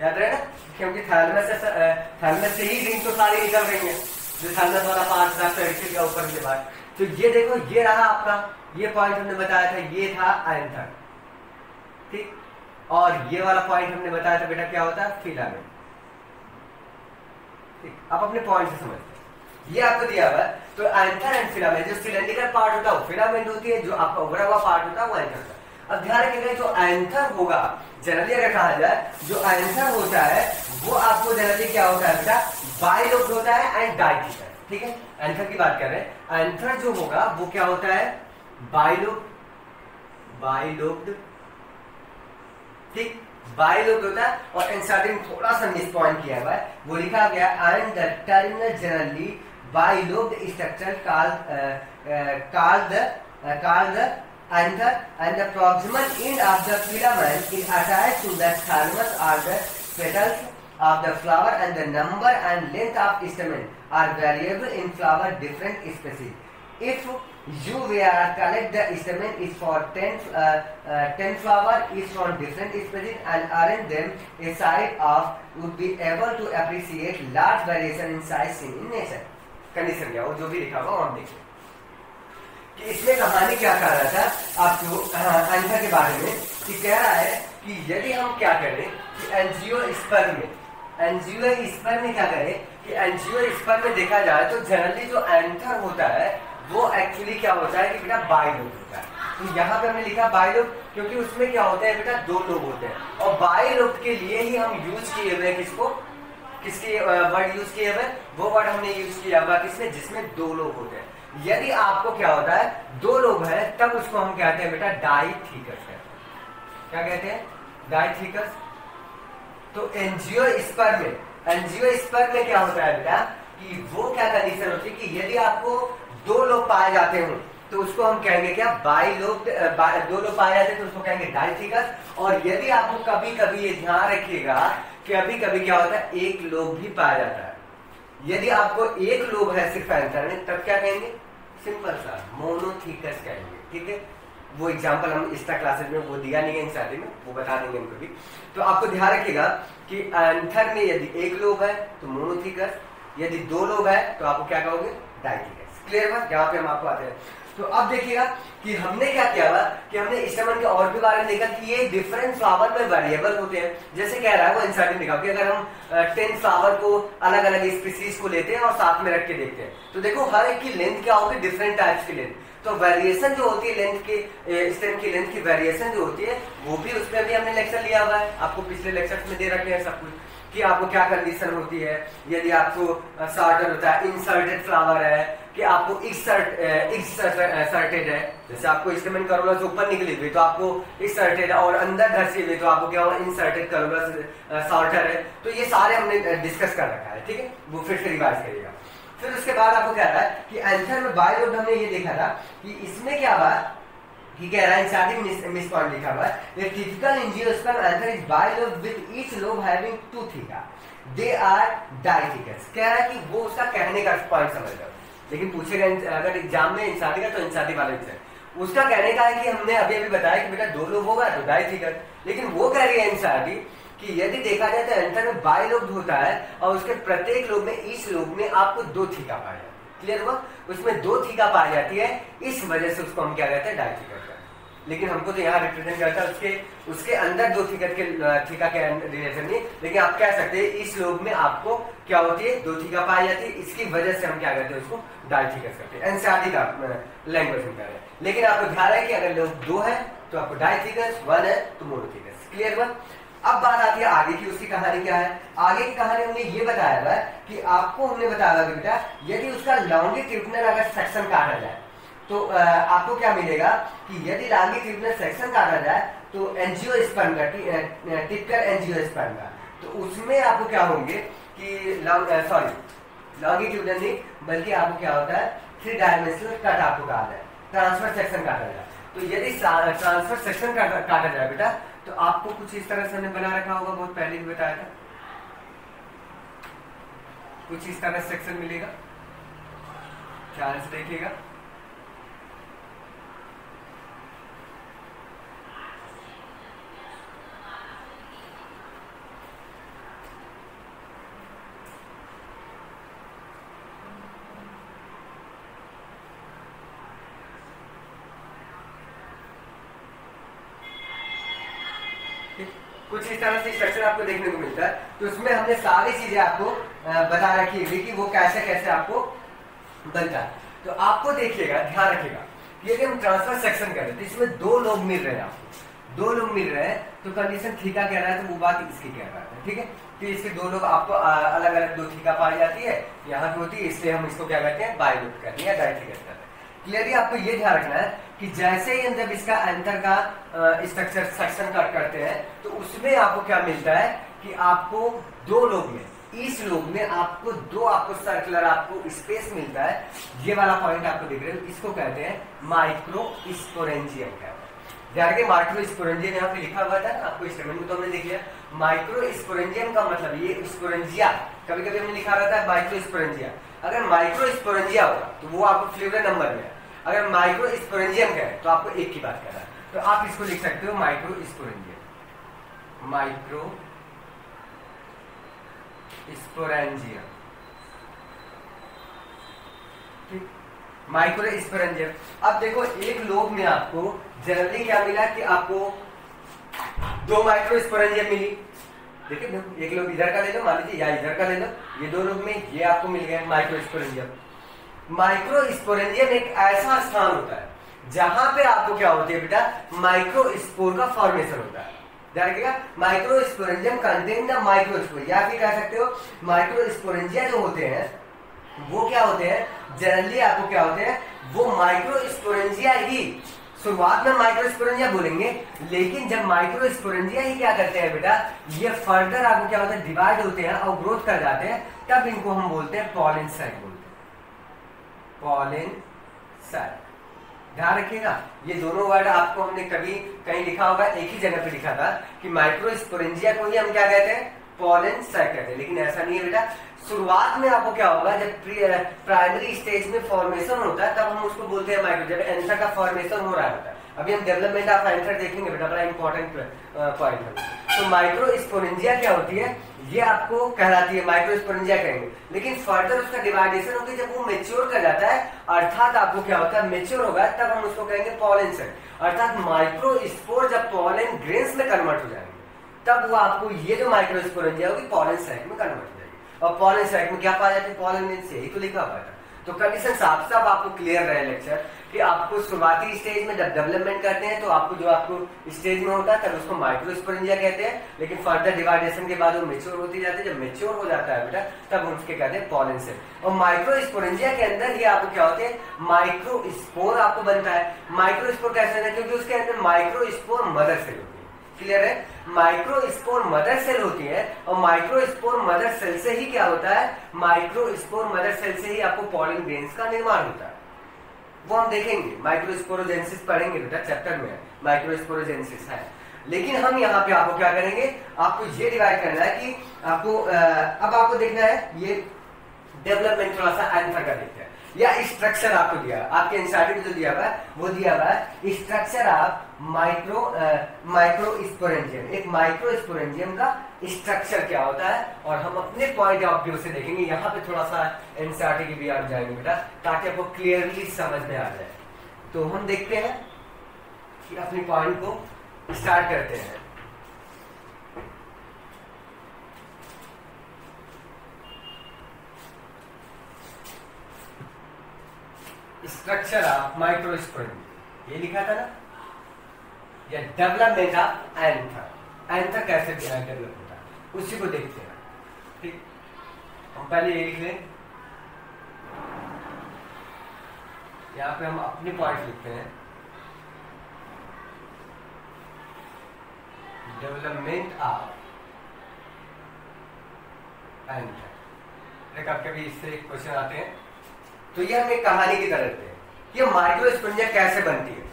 याद रहेगा, क्योंकि थैलमस से ही रिंग तो सारी निकल रही है, जो थैलमस वाला पार्ट था पेरिफेरल का ऊपर के बाद। तो ये देखो ये रहा आपका, ये पॉइंट हमने बताया था ये था एंथर, ठीक, और ये वाला पॉइंट हमने बताया था बेटा क्या होता है फिलामेंट। ठीक, अब अपने पॉइंट से समझते हैं, ये आपको दिया हुआ है। तो एंथर एंड फिलामेंट, जो सिलेंड्रिकल पार्ट होता है वो फिलामेंट होती है, जो आपका उभरा हुआ पार्ट होता है वो एंथर होता है। अब ध्यान रखिएगा जो एंथर होगा, जनरली अगर कहा जाए जो एंथर होता है वो आपको जनरली क्या होता है बेटा बाइलोब्ड होता है एंड डाइटिकल। ठीक है, एंथर की बात कर रहे हैं। एंथर जो होगा वो क्या होता है, बाइलोब्ड, ठीक, बाइलोब्ड होता है। और एनसीईआरटी में थोड़ा सा मिस पॉइंट किया हुआ है, वो लिखा गया and the terminal generally bilobed structure called the anther and the proximal end of the filament is attached to the thalamus or the petals of the flower, and the number and length of stamen are variable in flower different species. If you were collect the stamen is for 10 flower is from different species and arrange them a side of, would be able to appreciate large variation in size seen in nature. Condition क्या, वो जो भी लिखा हुआ हम देखिए कि इसमें कहानी क्या कह रहा था आपको एंथर के बारे में, कि कह रहा है कि यदि हम क्या करें कि एंजियोस्पर्म में क्या करें कि एंजियोस्पर्म में देखा जाए तो जनरली जो एंथर होता है वो एक्चुअली क्या होता है कि बेटा बाइलोब्ड होता है। तो यहाँ पे हमने लिखा बाइलोब्ड क्योंकि उसमें क्या होता है बेटा दो लोब होते हैं, और बाइलोब्ड के लिए ही हम यूज किए हुए किसको, किसके वर्ड यूज किए हुए, वो वर्ड हमने यूज किया हुआ किसमें, जिसमें दो लोब होते हैं। यदि आपको क्या होता है दो लोब है तब उसको हम कहते हैं बेटा डाइथिकस कहते हैं। क्या कहते हैं, डाइथिकस। तो एंजियोस्पर्म में क्या होता है बेटा कि वो क्या कंडीशन होती है कि यदि आपको दो लोब पाए जाते हो तो उसको हम कहेंगे क्या, बाइलोब्ड। दो लोब पाए जाते हैं तो उसको कहेंगे डाइथिकस। और यदि आपको कभी कभी ये ध्यान रखिएगा कि कभी कभी क्या होता है एक लोब भी पाया जाता है। यदि आपको एक लोब है सिर्फ एंथर में तब क्या कहेंगे, सिंपल सा मोनोथिकस कहेंगे। ठीक है, वो एग्जांपल हम एक्स्ट्रा क्लासेस में वो दिया नहीं है एनसीईआरटी में, वो बता देंगे उनको भी। तो आपको ध्यान रखिएगा कि एंथर में यदि एक लोब है तो मोनोथिकस, यदि दो लोब है तो आपको क्या कहोगे, डाइथिकस। क्लियर बात, यहाँ पे हम आपको आते हैं। तो अब देखिएगा कि हमने क्या किया हुआ कि हमने स्टेमन के और भी बारे में देखा कि ये डिफरेंट फ्लावर में वेरिएबल होते हैं। जैसे कह रहा है वो एनसीईआरटी में लिखा कि अगर हम 10 फ्लावर को अलग अलग स्पीसीज को लेते हैं और साथ में रख के देखते हैं तो देखो हर एक की लेंथ क्या होगी, डिफरेंट टाइप्स की लेंथ। तो वेरिएशन जो होती है लेंथ के, स्टेम की लेंथ की वेरिएशन जो होती है वो भी उसमें भी हमने लेक्चर लिया हुआ है, आपको पिछले लेक्चर्स में दे रखे हैं सब कुछ कि आपको क्या कंडीशन होती है। यदि आपको सॉर्टेड होता है, इंसर्टेड फ्लावर है, कि आपको एक्सर्टेड है, जैसे आपको स्टेमन करोला से ऊपर निकली हुई तो आपको एक्सर्टेड है, और अंदर धसी हुई तो आपको क्या होगा, इंसर्टेड करोला से सॉर्टर है। तो ये सारे हमने डिस्कस कर रखा है, ठीक है, वो फिर से रिवाइज करिएगा। फिर उसके बाद आपको कह रहा है कि एंथर में बाइलोब्ड हमने ये देखा था कि इसमें क्या हुआ कि कह रहा है स्टार्टिंग मिस पॉइंट लिखा हुआ है, the typical angiosperm anther is bilobed with each lobe having 2 theca, they are dithecous. कह रहा है कि वो उसका कहने का पॉइंट समझ लो, लेकिन पूछेगा अगर एग्जाम में इंसानी का तो इंसानी वाले से उसका कहने का है कि हमने अभी अभी बताया कि बेटा दो लोब होगा तो डाइथिकस, लेकिन वो कह रही है इंसानी कि यदि देखा जाए तो एंथर में बाइलोब्ड होता है और उसके प्रत्येक लोब में, इस लोब में आपको 2 थीका पाया जाता है। क्लियर हुआ, उसमें 2 थीका पाई जाती है, इस वजह से उसको हम क्या कहते हैं, डाइथिकस। लेकिन हमको तो यहाँ रिप्रेजेंट करता है उसके अंदर 2 थीका के रिलेशन नहीं, लेकिन आप कह सकते हैं इस लोब में आपको क्या होती है, 2 थीका पाई जाती है, इसकी वजह से हम क्या करते हैं, उसको डाइथिकस करते हैं। एनसीईआरटी का लैंग्वेज में कह रहे हैं, लेकिन आपको ध्यान है कि अगर लोब 2 है तो आपको डाइथिकस, 1 है तो मोनोथिकस। क्लियर हुआ। अब बात आती है आगे की, उसकी कहानी क्या है। आगे की कहानी हमने ये बताया हुआ है कि आपको हमने बताया कि बेटा यदि उसका लॉन्गिट्यूडिनल अगर सेक्शन काटा जाए तो आपको क्या मिलेगा कि यदि लॉन्गिट्यूडिनल सेक्शन काटा जाए तो एंजियोस्पर्म का, टिपिकल एंजियोस्पर्म का, तो उसमें आपको क्या होंगे कि लॉन्गिट्यूडिनल नहीं बल्कि आपको क्या होता है 3 डायमेंशनल कट आपको कहा जाए, ट्रांसफर सेक्शन काटा जाए। तो यदि ट्रांसफर सेक्शन काटा जाए बेटा तो आपको कुछ इस तरह से हमने बना रखा होगा, बहुत पहले भी बताया था, कुछ इस तरह सेक्शन मिलेगा, ध्यान से देखिएगा। कुछ इस तरह से स्ट्रक्चर आपको देखने को मिलता है। तो उसमें हमने सारी चीजें आपको बता रखी है कि वो कैसे कैसे आपको बनता है। तो आपको देखिएगा, ध्यान रखिएगा कि यदि हम ट्रांसफर सेक्शन करें तो इसमें 2 लोब मिल रहे हैं आपको, दो लोग मिल रहे हैं तो कंडीशन थीटा कह रहा है तो वो बात इसकी कह रहा है, ठीक है। तो इसके दो लोग आपको अलग अलग दो थीटा पाई जाती है, यहाँ की होती है, इसलिए हम इसको क्या कहते हैं, बाइलूट करते हैं या डायरेक्टली करते हैं। क्लियरली आपको ये ध्यान रखना है कि जैसे ही हम जब इसका एंथर का स्ट्रक्चर सेक्शन कट करते हैं तो उसमें आपको क्या मिलता है कि आपको दो लोग में, इस लोग में आपको दो आपको सर्कुलर आपको स्पेस मिलता है। ये वाला पॉइंट आपको दिख रहे हो, इसको कहते हैं माइक्रो स्पोरेंजियम कहते हैं। ध्यान रखिए माइक्रो स्पोरेंजियम यहाँ पे लिखा हुआ था, आपको स्टेटमेंट में तो हमने देख लिया। माइक्रो स्पोरेंजियम का मतलब ये स्पोरेंजिया, कभी कभी हमने लिखा रहता है माइक्रो स्पोरेंजिया। अगर माइक्रो स्पोरेंजिया होगा तो वो आपको फ्लेवर नंबर में है, अगर माइक्रो स्पोरेंजियम का है तो आपको एक की बात कर रहा है, तो आप इसको लिख सकते हो माइक्रो स्पोरेंजियम, माइक्रो स्पोरेंजियम, ठीक, माइक्रो स्पोरेंजियम। अब देखो एक लोब में आपको जनरली क्या मिला कि आपको दो माइक्रो स्पोरेंजियम मिली, देखिए एक लोग इधर का ले लो, मान लीजिए या इधर का ले लो, ये दो लोग में ये आपको मिल गया माइक्रो स्पोरेंजियम। माइक्रो स्पोरेंजियम एक ऐसा स्थान होता है जहां पे आपको क्या होती है बेटा, माइक्रो स्पोर का फॉर्मेशन होता है। ध्यान रखिएगा, micro sporangium contain the micro spore, या फिर कह सकते हो माइक्रो स्पोरेंजिया जो होते हैं वो क्या होते हैं, जनरली आपको क्या होते हैं, वो माइक्रो स्पोरेंजिया ही, शुरुआत में माइक्रो स्पोरेंजिया बोलेंगे, लेकिन जब माइक्रो स्पोरेंजिया ही क्या करते हैं बेटा, ये फर्दर आपको क्या होता है, डिवाइड होते हैं और ग्रोथ कर जाते हैं, तब इनको हम बोलते हैं पॉलन सैक बोलते हैं, पॉलन सैक। ध्यान रखिएगा, ये दोनों वर्ड आपको हमने कभी कहीं लिखा होगा, एक ही जगह पे लिखा था कि माइक्रो स्पोरेंजिया को ही हम क्या कहते हैं, पॉलन सैक कहते हैं, लेकिन ऐसा नहीं है बेटा। शुरुआत में आपको क्या होगा, जब प्राइमरी स्टेज में फॉर्मेशन होता है तब हम उसको बोलते हैं माइक्रो, जब एंथर का फॉर्मेशन हो रहा होता है। अभी हम डेवलपमेंट ऑफ एंथर देखेंगे बेटा, बड़ा इंपॉर्टेंट पॉइंट है। तो माइक्रो स्पोरेंजिया क्या होती है, ये आपको कहलाती है माइक्रो स्पोरेंजिया कहेंगे, लेकिन फर्दर उसका डिवाइडेशन होती है जब वो मेच्योर कर जाता है, अर्थात आपको क्या होता है, मेच्योर होगा, तब हम उसको कहेंगे पॉलन सैक। अर्थात माइक्रो स्पोर जब पॉलन ग्रेन्स में कन्वर्ट हो जाएंगे तब वो आपको ये जो माइक्रो स्पोरेंजिया होगी पॉलन सैक में कन्वर्ट हो जाएगी। और पॉलन सैक में क्या पाया जाता है, पॉलन ग्रेन से, यही तो लिखा हुआ था। तो कंडीशन साफ साफ आपको क्लियर रहे लेक्चर कि आपको शुरुआती स्टेज में जब डेवलपमेंट करते हैं तो आपको जो आपको स्टेज में होता है तब उसको माइक्रो स्पोरेंजिया कहते हैं, लेकिन फर्दर डिवाइडेशन के बाद वो मेच्योर होती जाती है, जब मेच्योर हो जाता है बेटा तब उसके कहते हैं पॉलन सैक। और माइक्रो स्पोरेंजिया के अंदर ये आपको क्या होते हैं, माइक्रो स्पोर आपको बनता है। माइक्रो स्पोर कैसे है, क्योंकि उसके अंदर माइक्रो स्पोर मदर सेल होती है। क्लियर है, माइक्रो स्पोर मदर सेल होती है, और माइक्रो स्पोर मदर सेल से ही क्या होता है, माइक्रो स्पोर मदर सेल से ही आपको पॉलन ग्रेन्स का निर्माण होता है। वो हम देखेंगे, माइक्रोस्पोरोजेनेसिस पढ़ेंगे बेटा, चैप्टर में माइक्रोस्पोरोजेनेसिस है। लेकिन हम यहाँ पे आपको क्या करेंगे, आपको ये डिवाइड करना है कि आपको अब आपको देखना है ये डेवलपमेंट थोड़ा सा एंथर का देखते हैं, या स्ट्रक्चर आपको दिया आपके एनसीईआरटी में जो दिया हुआ है वो दिया हुआ है स्ट्रक्चर ऑफ माइक्रो स्पोरेंजियम। एक माइक्रो स्पोरेंजियम का स्ट्रक्चर क्या होता है, और हम अपने पॉइंट ऑफ व्यू से देखेंगे। यहाँ पे थोड़ा सा एनसीईआरटी की भी आ जाएंगे बेटा, ताकि आपको क्लियरली समझ में आ जाए। तो हम देखते हैं कि अपनी पॉइंट को स्टार्ट करते हैं। स्ट्रक्चर ऑफ माइक्रो स्पोरेंजियम ये लिखा था ना, या डेवलपमेंट ऑफ एंथर, एंथर कैसे डेवलप होता है उसी को देखते हैं। ठीक, हम पहले ये लिख लें, यहाँ पे हम अपने पॉइंट लिखते हैं, डेवलपमेंट ऑफ एंथर। कभी कभी इससे क्वेश्चन आते हैं, तो ये हम एक कहानी की तरह लेते हैं कि माइक्रो स्पोरेंजियम कैसे बनती है,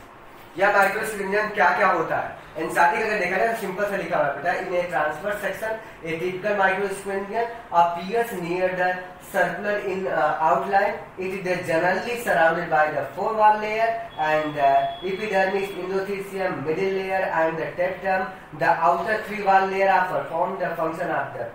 या माइक्रो स्पोरेंजियम क्या क्या होता है। एनसीईआरटी अगर देखा जाए तो सिंपल से लिखा हुआ है, in a transverse section a typical microsporangium appears near the circular in outline. It is generally surrounded by the four wall layer and epidermis, endothelium, middle layer and the tectum. The outer three wall layer are perform the function of the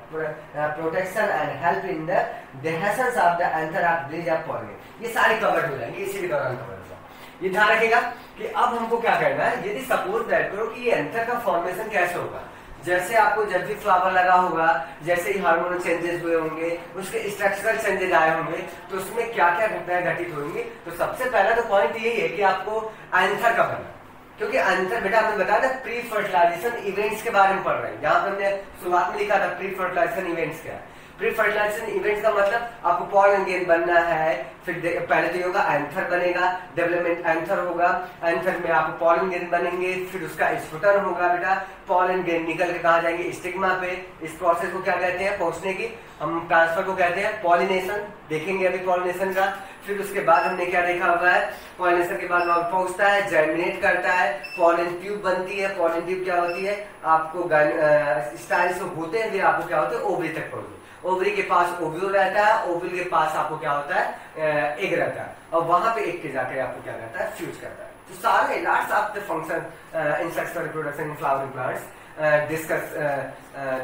protection and help in the dehiscence of the anther of bridge of pollen. ये सारे cover हो जाएंगे इसी के दौरान cover होगा। ये ध्यान रखिएगा कि अब हमको क्या करना है, यदि सपोज दैट करो कि ये एंथर का फॉर्मेशन कैसे होगा, जैसे आपको जब भी फ्लावर लगा होगा, जैसे ही हार्मोनल चेंजेस हुए होंगे, उसके स्ट्रक्चरल चेंजेस आए होंगे, तो उसमें क्या क्या घटनाएं घटित होंगी। तो सबसे पहला तो पॉइंट यही है कि आपको एंथर का बनना, क्योंकि अंतर बेटा हमने बताया था प्री फर्टिलाइजेशन इवेंट्स के बारे में पढ़ रहे हैं। यहाँ पे हमने शुरुआत में लिखा था प्री फर्टिलाइजेशन इवेंट्स क्या है। प्री फर्टिलाइजेशन इवेंट्स का मतलब आपको पॉलन ग्रेन बनना है, फिर पहले तो ये होगा एंथर बनेगा, डेवलपमेंट एंथर होगा, एंथर में आपको पॉलन ग्रेन बनेंगे, फिर उसका स्फुटन होगा बेटा, पॉलन ग्रेन निकल के कहाँ जाएंगे स्टिग्मा पे। इस प्रोसेस को क्या कहते हैं पहुंचने की, हम ट्रांसफर को कहते हैं पॉलिनेशन, देखेंगे अभी पॉलिनेशन का। फिर उसके बाद हमने क्या देखा हुआ है, पॉलिनेशन के बाद वहां पहुंचता है, जर्मिनेट करता है, पॉलन ट्यूब बनती है। पॉलन ट्यूब क्या होती है, आपको स्टाइल्स होते हैं, आपको क्या होता है ओवरी तक पहुंचते। ओवरी के पास ओव्यूल रहता है, ओव्यूल के पास आपको क्या होता है एग रहता है, और वहां पे एग के जाकर आपको क्या रहता है फ्यूज करता है। तो सारे large of the function in sexual reproduction in flowering plants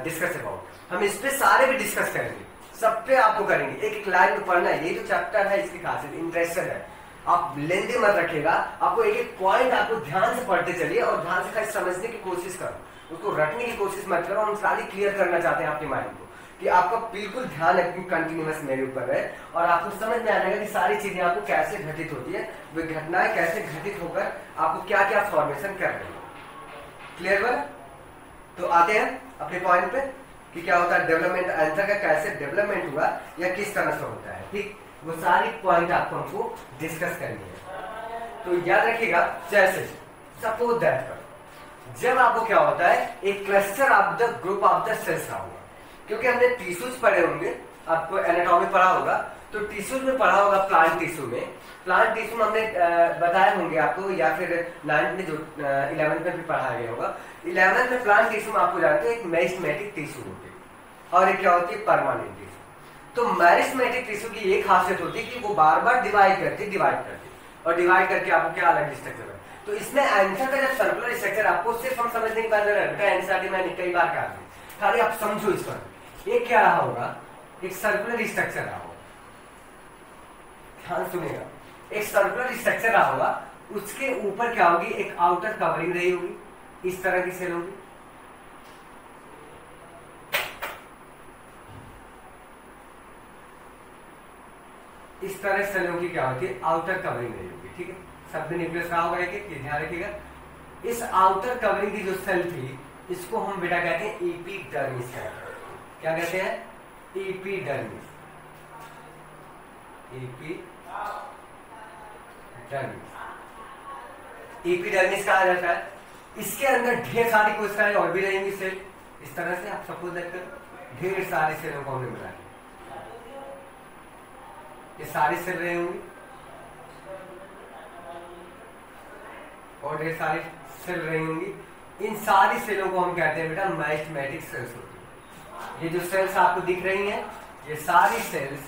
discuss about. हम इस पे सारे भी डिस्कस करेंगे, सब पे आपको करेंगे, एक एक लाइन में पढ़ना है। ये जो चैप्टर है इसकी खासियत इंटरेस्टेड है, आप लेंदी मत रखिएगा, आपको एक एक पॉइंट आपको ध्यान से पढ़ते चलिए और ध्यान से खाली समझने की कोशिश करो, उसको रटने की कोशिश मत करो। हम सारी क्लियर करना चाहते हैं आपके माइंड को, कि आपका बिल्कुल ध्यान एकदम कंटिन्यूअस मेरे ऊपर है और आपको समझ में आ जाएगा कि सारी चीजें आपको कैसे घटित होती है, वे घटनाएं कैसे घटित होकर आपको क्या क्या फॉर्मेशन कर रही है। क्लियर हुआ? तो आते हैं अपने पॉइंट पे कि क्या होता है डेवलपमेंट, एंथर का कैसे डेवलपमेंट हुआ या किस तरह से होता है। ठीक, वो सारी पॉइंट आपको हमको डिस्कस करनी है। तो याद रखिएगा, जैसे सपोज दैट जब आपको क्या होता है एक cluster of the group of the cells होगा, क्योंकि हमने टिश्यूज पढ़े होंगे, आपको एनाटॉमी पढ़ा होगा, तो टिश्यूज में पढ़ा होगा प्लांट टिश्यू में। प्लांट टिश्यू में हमने बताए होंगे आपको, या फिर 9th में जो 11th में भी पढ़ाया गया होगा। 11th में प्लांट टिश्यू में आपको जानते हैं एक मेरिस्टेमेटिक टिश्यू होती है और एक क्या होती है परमानेंट टिश्यू। तो मेरिस्टेमेटिक टिश्यू की एक खासियत होती है कि वो बार बार डिवाइड करती और डिवाइड करके आपको क्या अलग स्ट्रक्चर है। तो इसमें एंथर का जब सर्कुलर स्ट्रक्चर आपको सिर्फ हम समझने की बात है, एनसीईआरटी में कई बार कहा, खाली आप समझो इस पर। एक क्या रहा होगा, एक सर्कुलर स्ट्रक्चर रहा होगा, ध्यान सुनिएगा, एक सर्कुलर स्ट्रक्चर रहा होगा, उसके ऊपर क्या होगी एक आउटर कवरिंग रही होगी, इस तरह की सेल होगी। इस तरह सेलों की क्या होती है आउटर कवरिंग रही होगी। ठीक है, सब में न्यूक्लियस रहा होगा, एक ध्यान रखिएगा। इस आउटर कवरिंग की जो सेल थी इसको हम बेटा कहते हैं एपिडर्मिस। क्या कहते हैं? एपिडर्मिस। एपिडर्मिस कहा जाता है। इसके अंदर ढेर सारी कोशिकाएं और भी रहेंगी सेल, इस तरह से आप सपोज देखकर ढेर सारी सेलों को हमने मिला, ये सारी सेल रही होंगी और ढेर सारी सेल रही होंगी। इन सारी सेलों को हम कहते हैं बेटा मेरिस्टेमेटिक सेल्स होती है। ये जो सेल्स आपको दिख रही हैं, ये सारी सेल्स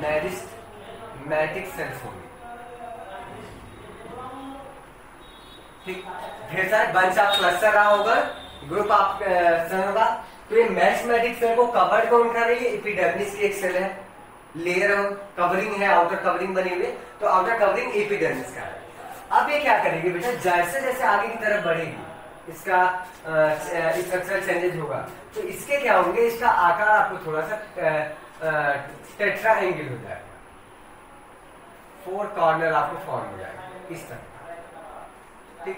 मेरिस्टेमेटिक सेल्स होंगी। ठीक, ढेर सारे बंच ऑफ क्लस्टर रहा होगा, ग्रुप ऑफ सेल होगा। तो ये मेरिस्टेमेटिक सेल को कवर्ड कौन कर रही है? एपिडर्मिस की एक सेल है, लेयर कवरिंग है, आउटर कवरिंग बनी हुई, तो आउटर कवरिंग एपिडर्मिस का है। अब ये क्या करेगी बेटा, जैसे जैसे आगे की तरफ बढ़ेगी इसका स्ट्रक्चरल चेंजेस होगा, तो इसके क्या होंगे, इसका आकार आपको थोड़ा सा टेट्रा एंगल हो जाएगा, 4 कॉर्नर आपको फॉर्म हो जाएगा इस तरह। ठीक,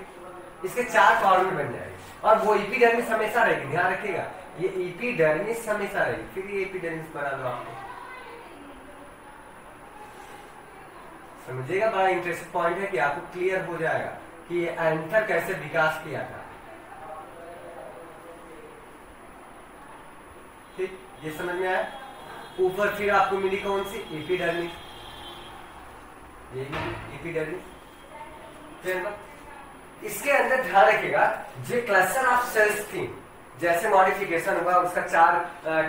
इसके 4 कॉर्नर बन जाएंगे और वो एपिडर्मिस हमेशा रहेगी, ध्यान रखिएगा, ये एपिडर्मिस हमेशा रहेगी। फिर ये एपिडर्मिस बना दो आपको, समझिएगा, बड़ा इंटरेस्टिंग पॉइंट है कि आपको क्लियर हो जाएगा कि ये एंथर कैसे विकास किया था। ठीक, ये समझ में आया। ऊपर फिर आपको मिली कौन सी? एपिडर्मिस, ये एपिडर्मिस। इसके अंदर ध्यान रखिएगा, जो क्लस्टर ऑफ सेल्स थी, जैसे मॉडिफिकेशन हुआ उसका 4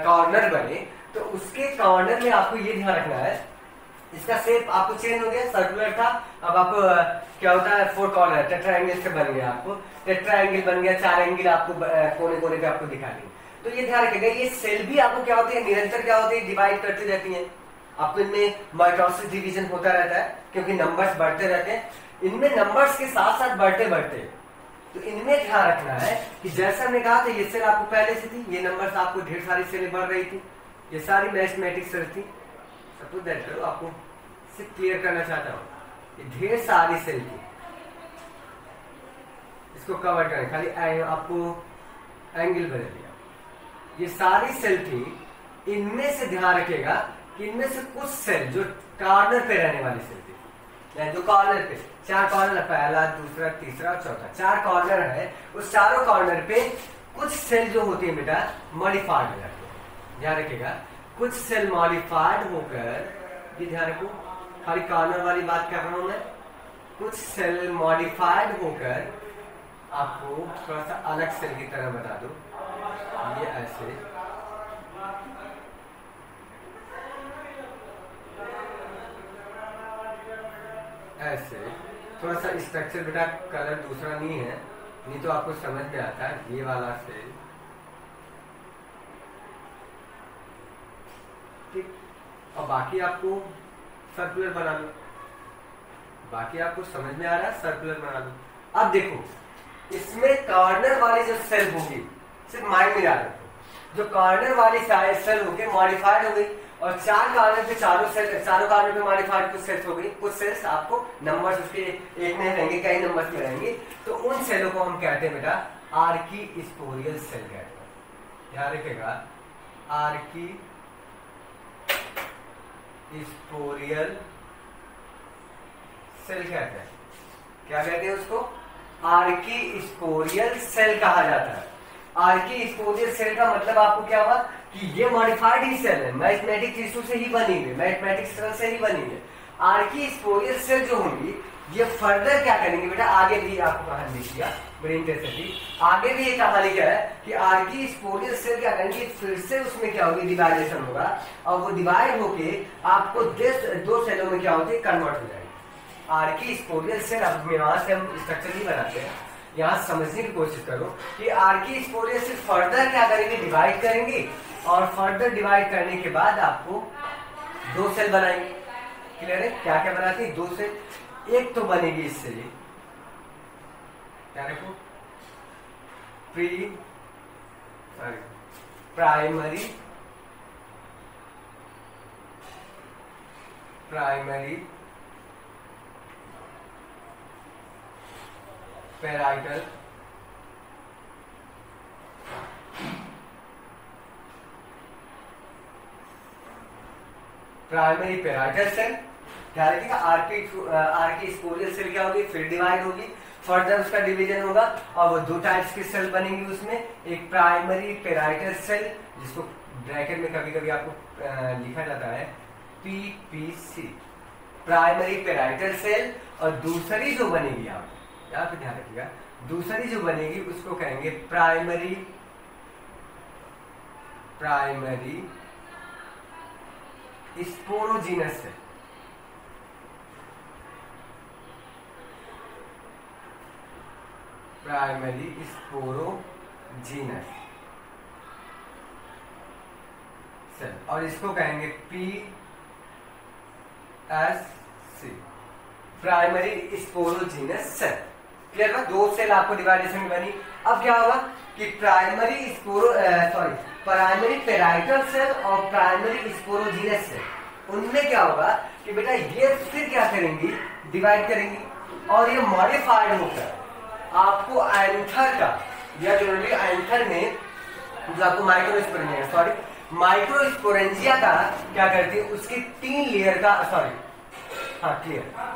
कॉर्नर बने, तो उसके कॉर्नर में आपको ये ध्यान रखना है, इसका शेप आपको चेंज हो गया, सर्कुलर था, अब आपको क्या होता है 4 कॉर्नर टेट्रा एंगल से बन गया, आपको टेट्रा एंगल बन गया, 4 एंगल आपको कोने कोने पे आपको दिखा देंगे। तो ये ध्यान रखिएगा, ये सेल भी आपको क्या होती है निरंतर क्या होती है डिवाइड करती रहती है, आपको इनमें माइटोसिस डिवीजन होता रहता है क्योंकि नंबर्स बढ़ते रहते हैं, इनमें नंबर्स के साथ साथ बढ़ते बढ़ते, तो इनमें ध्यान रखना है कि जैसा हमने कहा था ये सेल आपको पहले से थी, ये नंबर्स आपको ढेर सारी सेलें बढ़ रही थी, ये सारी मेरिस्टेमेटिक सेल थी। सपोज दैट करो, आपको सिर्फ क्लियर करना चाहता हूँ, ये ढेर सारी सेल थी, इसको कवर करें, खाली आपको एंगल बदल दिया। ये सारी सेल थी, इनमें से ध्यान रखिएगा कि इनमें से कुछ सेल जो कॉर्नर पे रहने वाली सेल थी, जो कॉर्नर पे 4 कॉर्नर, पहला दूसरा तीसरा और चौथा 4 कॉर्नर है, उस चारों कॉर्नर पे कुछ सेल जो होती है बेटा मॉडिफाइड हो जाती है। ध्यान रखिएगा, कुछ सेल मॉडिफाइड होकर, ये ध्यान रखो, खाली कॉर्नर वाली बात कर रहा हूं मैं, कुछ सेल मॉडिफाइड होकर आपको थोड़ा सा अलग सेल की तरह बता दो, ये ऐसे ऐसे थोड़ा सा स्ट्रक्चर बेटा, कलर दूसरा नहीं है, नहीं तो आपको समझ में आता है। ये वाला सेल ठीक, और बाकी आपको सर्कुलर बना लो, बाकी आपको समझ में आ रहा है, सर्कुलर बना लो। अब देखो, इसमें कॉर्नर वाली जो सेल होगी, सिर्फ माइंड में याद रखो, जो कॉर्नर वाली सेल होगी मॉडिफाइड हो गई, और 4 कॉर्नर पे चारों कॉर्नर पे मॉडिफाइड कुछ सेल्स हो गई। कुछ सेल्स आपको नंबर्स उसके एक में रहेंगे, कई नंबर्स में रहेंगे, तो उन सेलों को हम कहते हैं बेटा आर्कीस्पोरियल सेल कहते हैं। ध्यान रखिएगा, आर्कीस्पोरियल सेल कहते हैं। क्या कहते हैं उसको? आर्कीस्पोरियल सेल कहा जाता है। आर्कीस्पोरियल सेल का मतलब आपको क्या हुआ कि ये मॉडिफाइड ही सेल है, मैथमेटिक टिश्यू से ही बनी हुई, मैथमेटिक सेल से ही बनी है। आर्कीस्पोरियल सेल जो होंगी ये फर्दर क्या करेंगे बेटा, आगे भी आपको कहानी दिया बड़ी इंटरेस्टिंग, आगे भी ये कहानी क्या है कि आर्कीस्पोरियल सेल क्या करेंगे, फिर से उसमें क्या होगी, डिवाइडेशन होगा, और वो डिवाइड होके आपको 2 सेलों में क्या होती है, कन्वर्ट हो जाएगी। आर्कीस्पोरियल सेल, अब यहां से हम स्ट्रक्चर ही बनाते हैं, यहाँ समझने की कोशिश करो कि आर्कीस्पोरियल सेल फर्दर क्या करेंगे, डिवाइड करेंगे, और फर्दर डिवाइड करने के बाद आपको 2 सेल बनाएंगे। क्लियर है? क्या क्या बनाती है? 2 सेल। एक तो बनेगी इससे, क्या देखो, प्राइमरी पेराइटल सेल। क्या रखिएगा, आर्कीस्पोरियल सेल क्या होगी, फिर डिवाइड होगी, फर्दर उसका डिवीजन होगा, और वो 2 टाइप्स की सेल बनेंगी उसमें, एक प्राइमरी पेराइटल सेल, जिसको ब्रैकेट में कभी कभी आपको लिखा जाता है PPC, प्राइमरी पेराइटल सेल, और दूसरी जो बनेगी, आप यहाँ पे ध्यान रखिएगा, दूसरी जो बनेगी उसको कहेंगे primary sporogenous cell. Primary sporogenous cell, और इसको कहेंगे PSC, primary sporogenous cell. Clear है? 2 सेल आपको डिवाइडेशन बनी। अब क्या होगा कि प्राइमरी पेराइटल सेल और प्राइमरी स्पोरोजीनस सेल, उनमें क्या होगा कि बेटा ये फिर क्या करेंगी, डिवाइड करेंगी, और ये मॉडिफाइड होकर आपको एंथर का, या जनरली एंथर में जो आपको माइक्रोस्पोरेंजिया का क्या करती है, उसकी 3 लेयर का,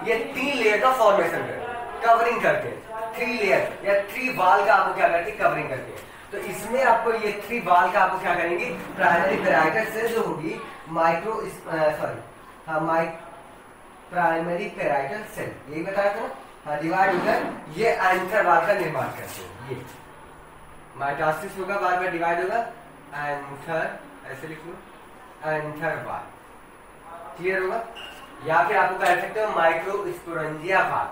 ये 3 लेयर का फॉर्मेशन करते हैं, कवरिंग करते हैं, 3 लेयर या 3 वाल का आपको क्या करती है, कवरिंग करते हैं। तो इसमें आपको ये 3 वाल का आपको क्या करेंगे, प्राइमरी पेराइटल सेल जो होगी प्राइमरी पेराइटल सेल, यही बताया था ना, डिवाइड होकर ये एंथर वाल का निर्माण करते हैं। ये माइटोसिस होगा, बार बार डिवाइड होगा, एंथर, ऐसे लिख लो, एंथर वाल। क्लियर होगा? या फिर आपको कह सकते हो माइक्रोस्पोरेंजिया वाल,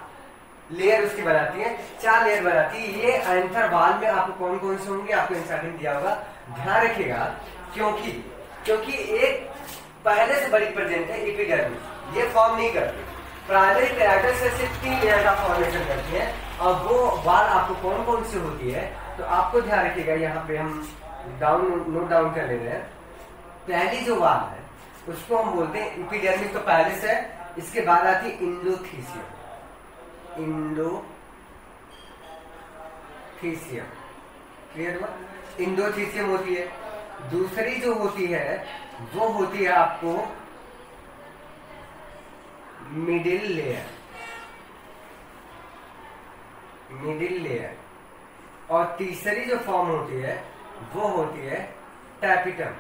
लेयर उसकी बनाती है, 4 लेयर बनाती है। ये एंथर वाल में आपको कौन कौन से होंगे, आपको इंस्ट्रक्शन दिया होगा, ध्यान रखिएगा, क्योंकि एक पहले से बड़ी प्रेजेंट है एपिडर्मिस, ये फॉर्म नहीं करती। प्राइमरी पेराइटल सेल से 3 लेयर का फॉर्मेशन करती है, और वो वाल आपको कौन कौन सी होती है, तो आपको ध्यान रखिएगा, यहाँ पे हम नोट डाउन कर ले रहे हैं। पहली जो वाल है उसको हम बोलते हैं एपिडर्मिस, तो पहले से, इसके बाद आती है इंडोथीसियम, इंडोथीसियम। क्लियर हुआ? इंडोथीसियम होती है। दूसरी जो होती है वो होती है आपको मिडिल लेयर, मिडिल लेयर। और तीसरी जो फॉर्म होती है वो होती है टैपिटम।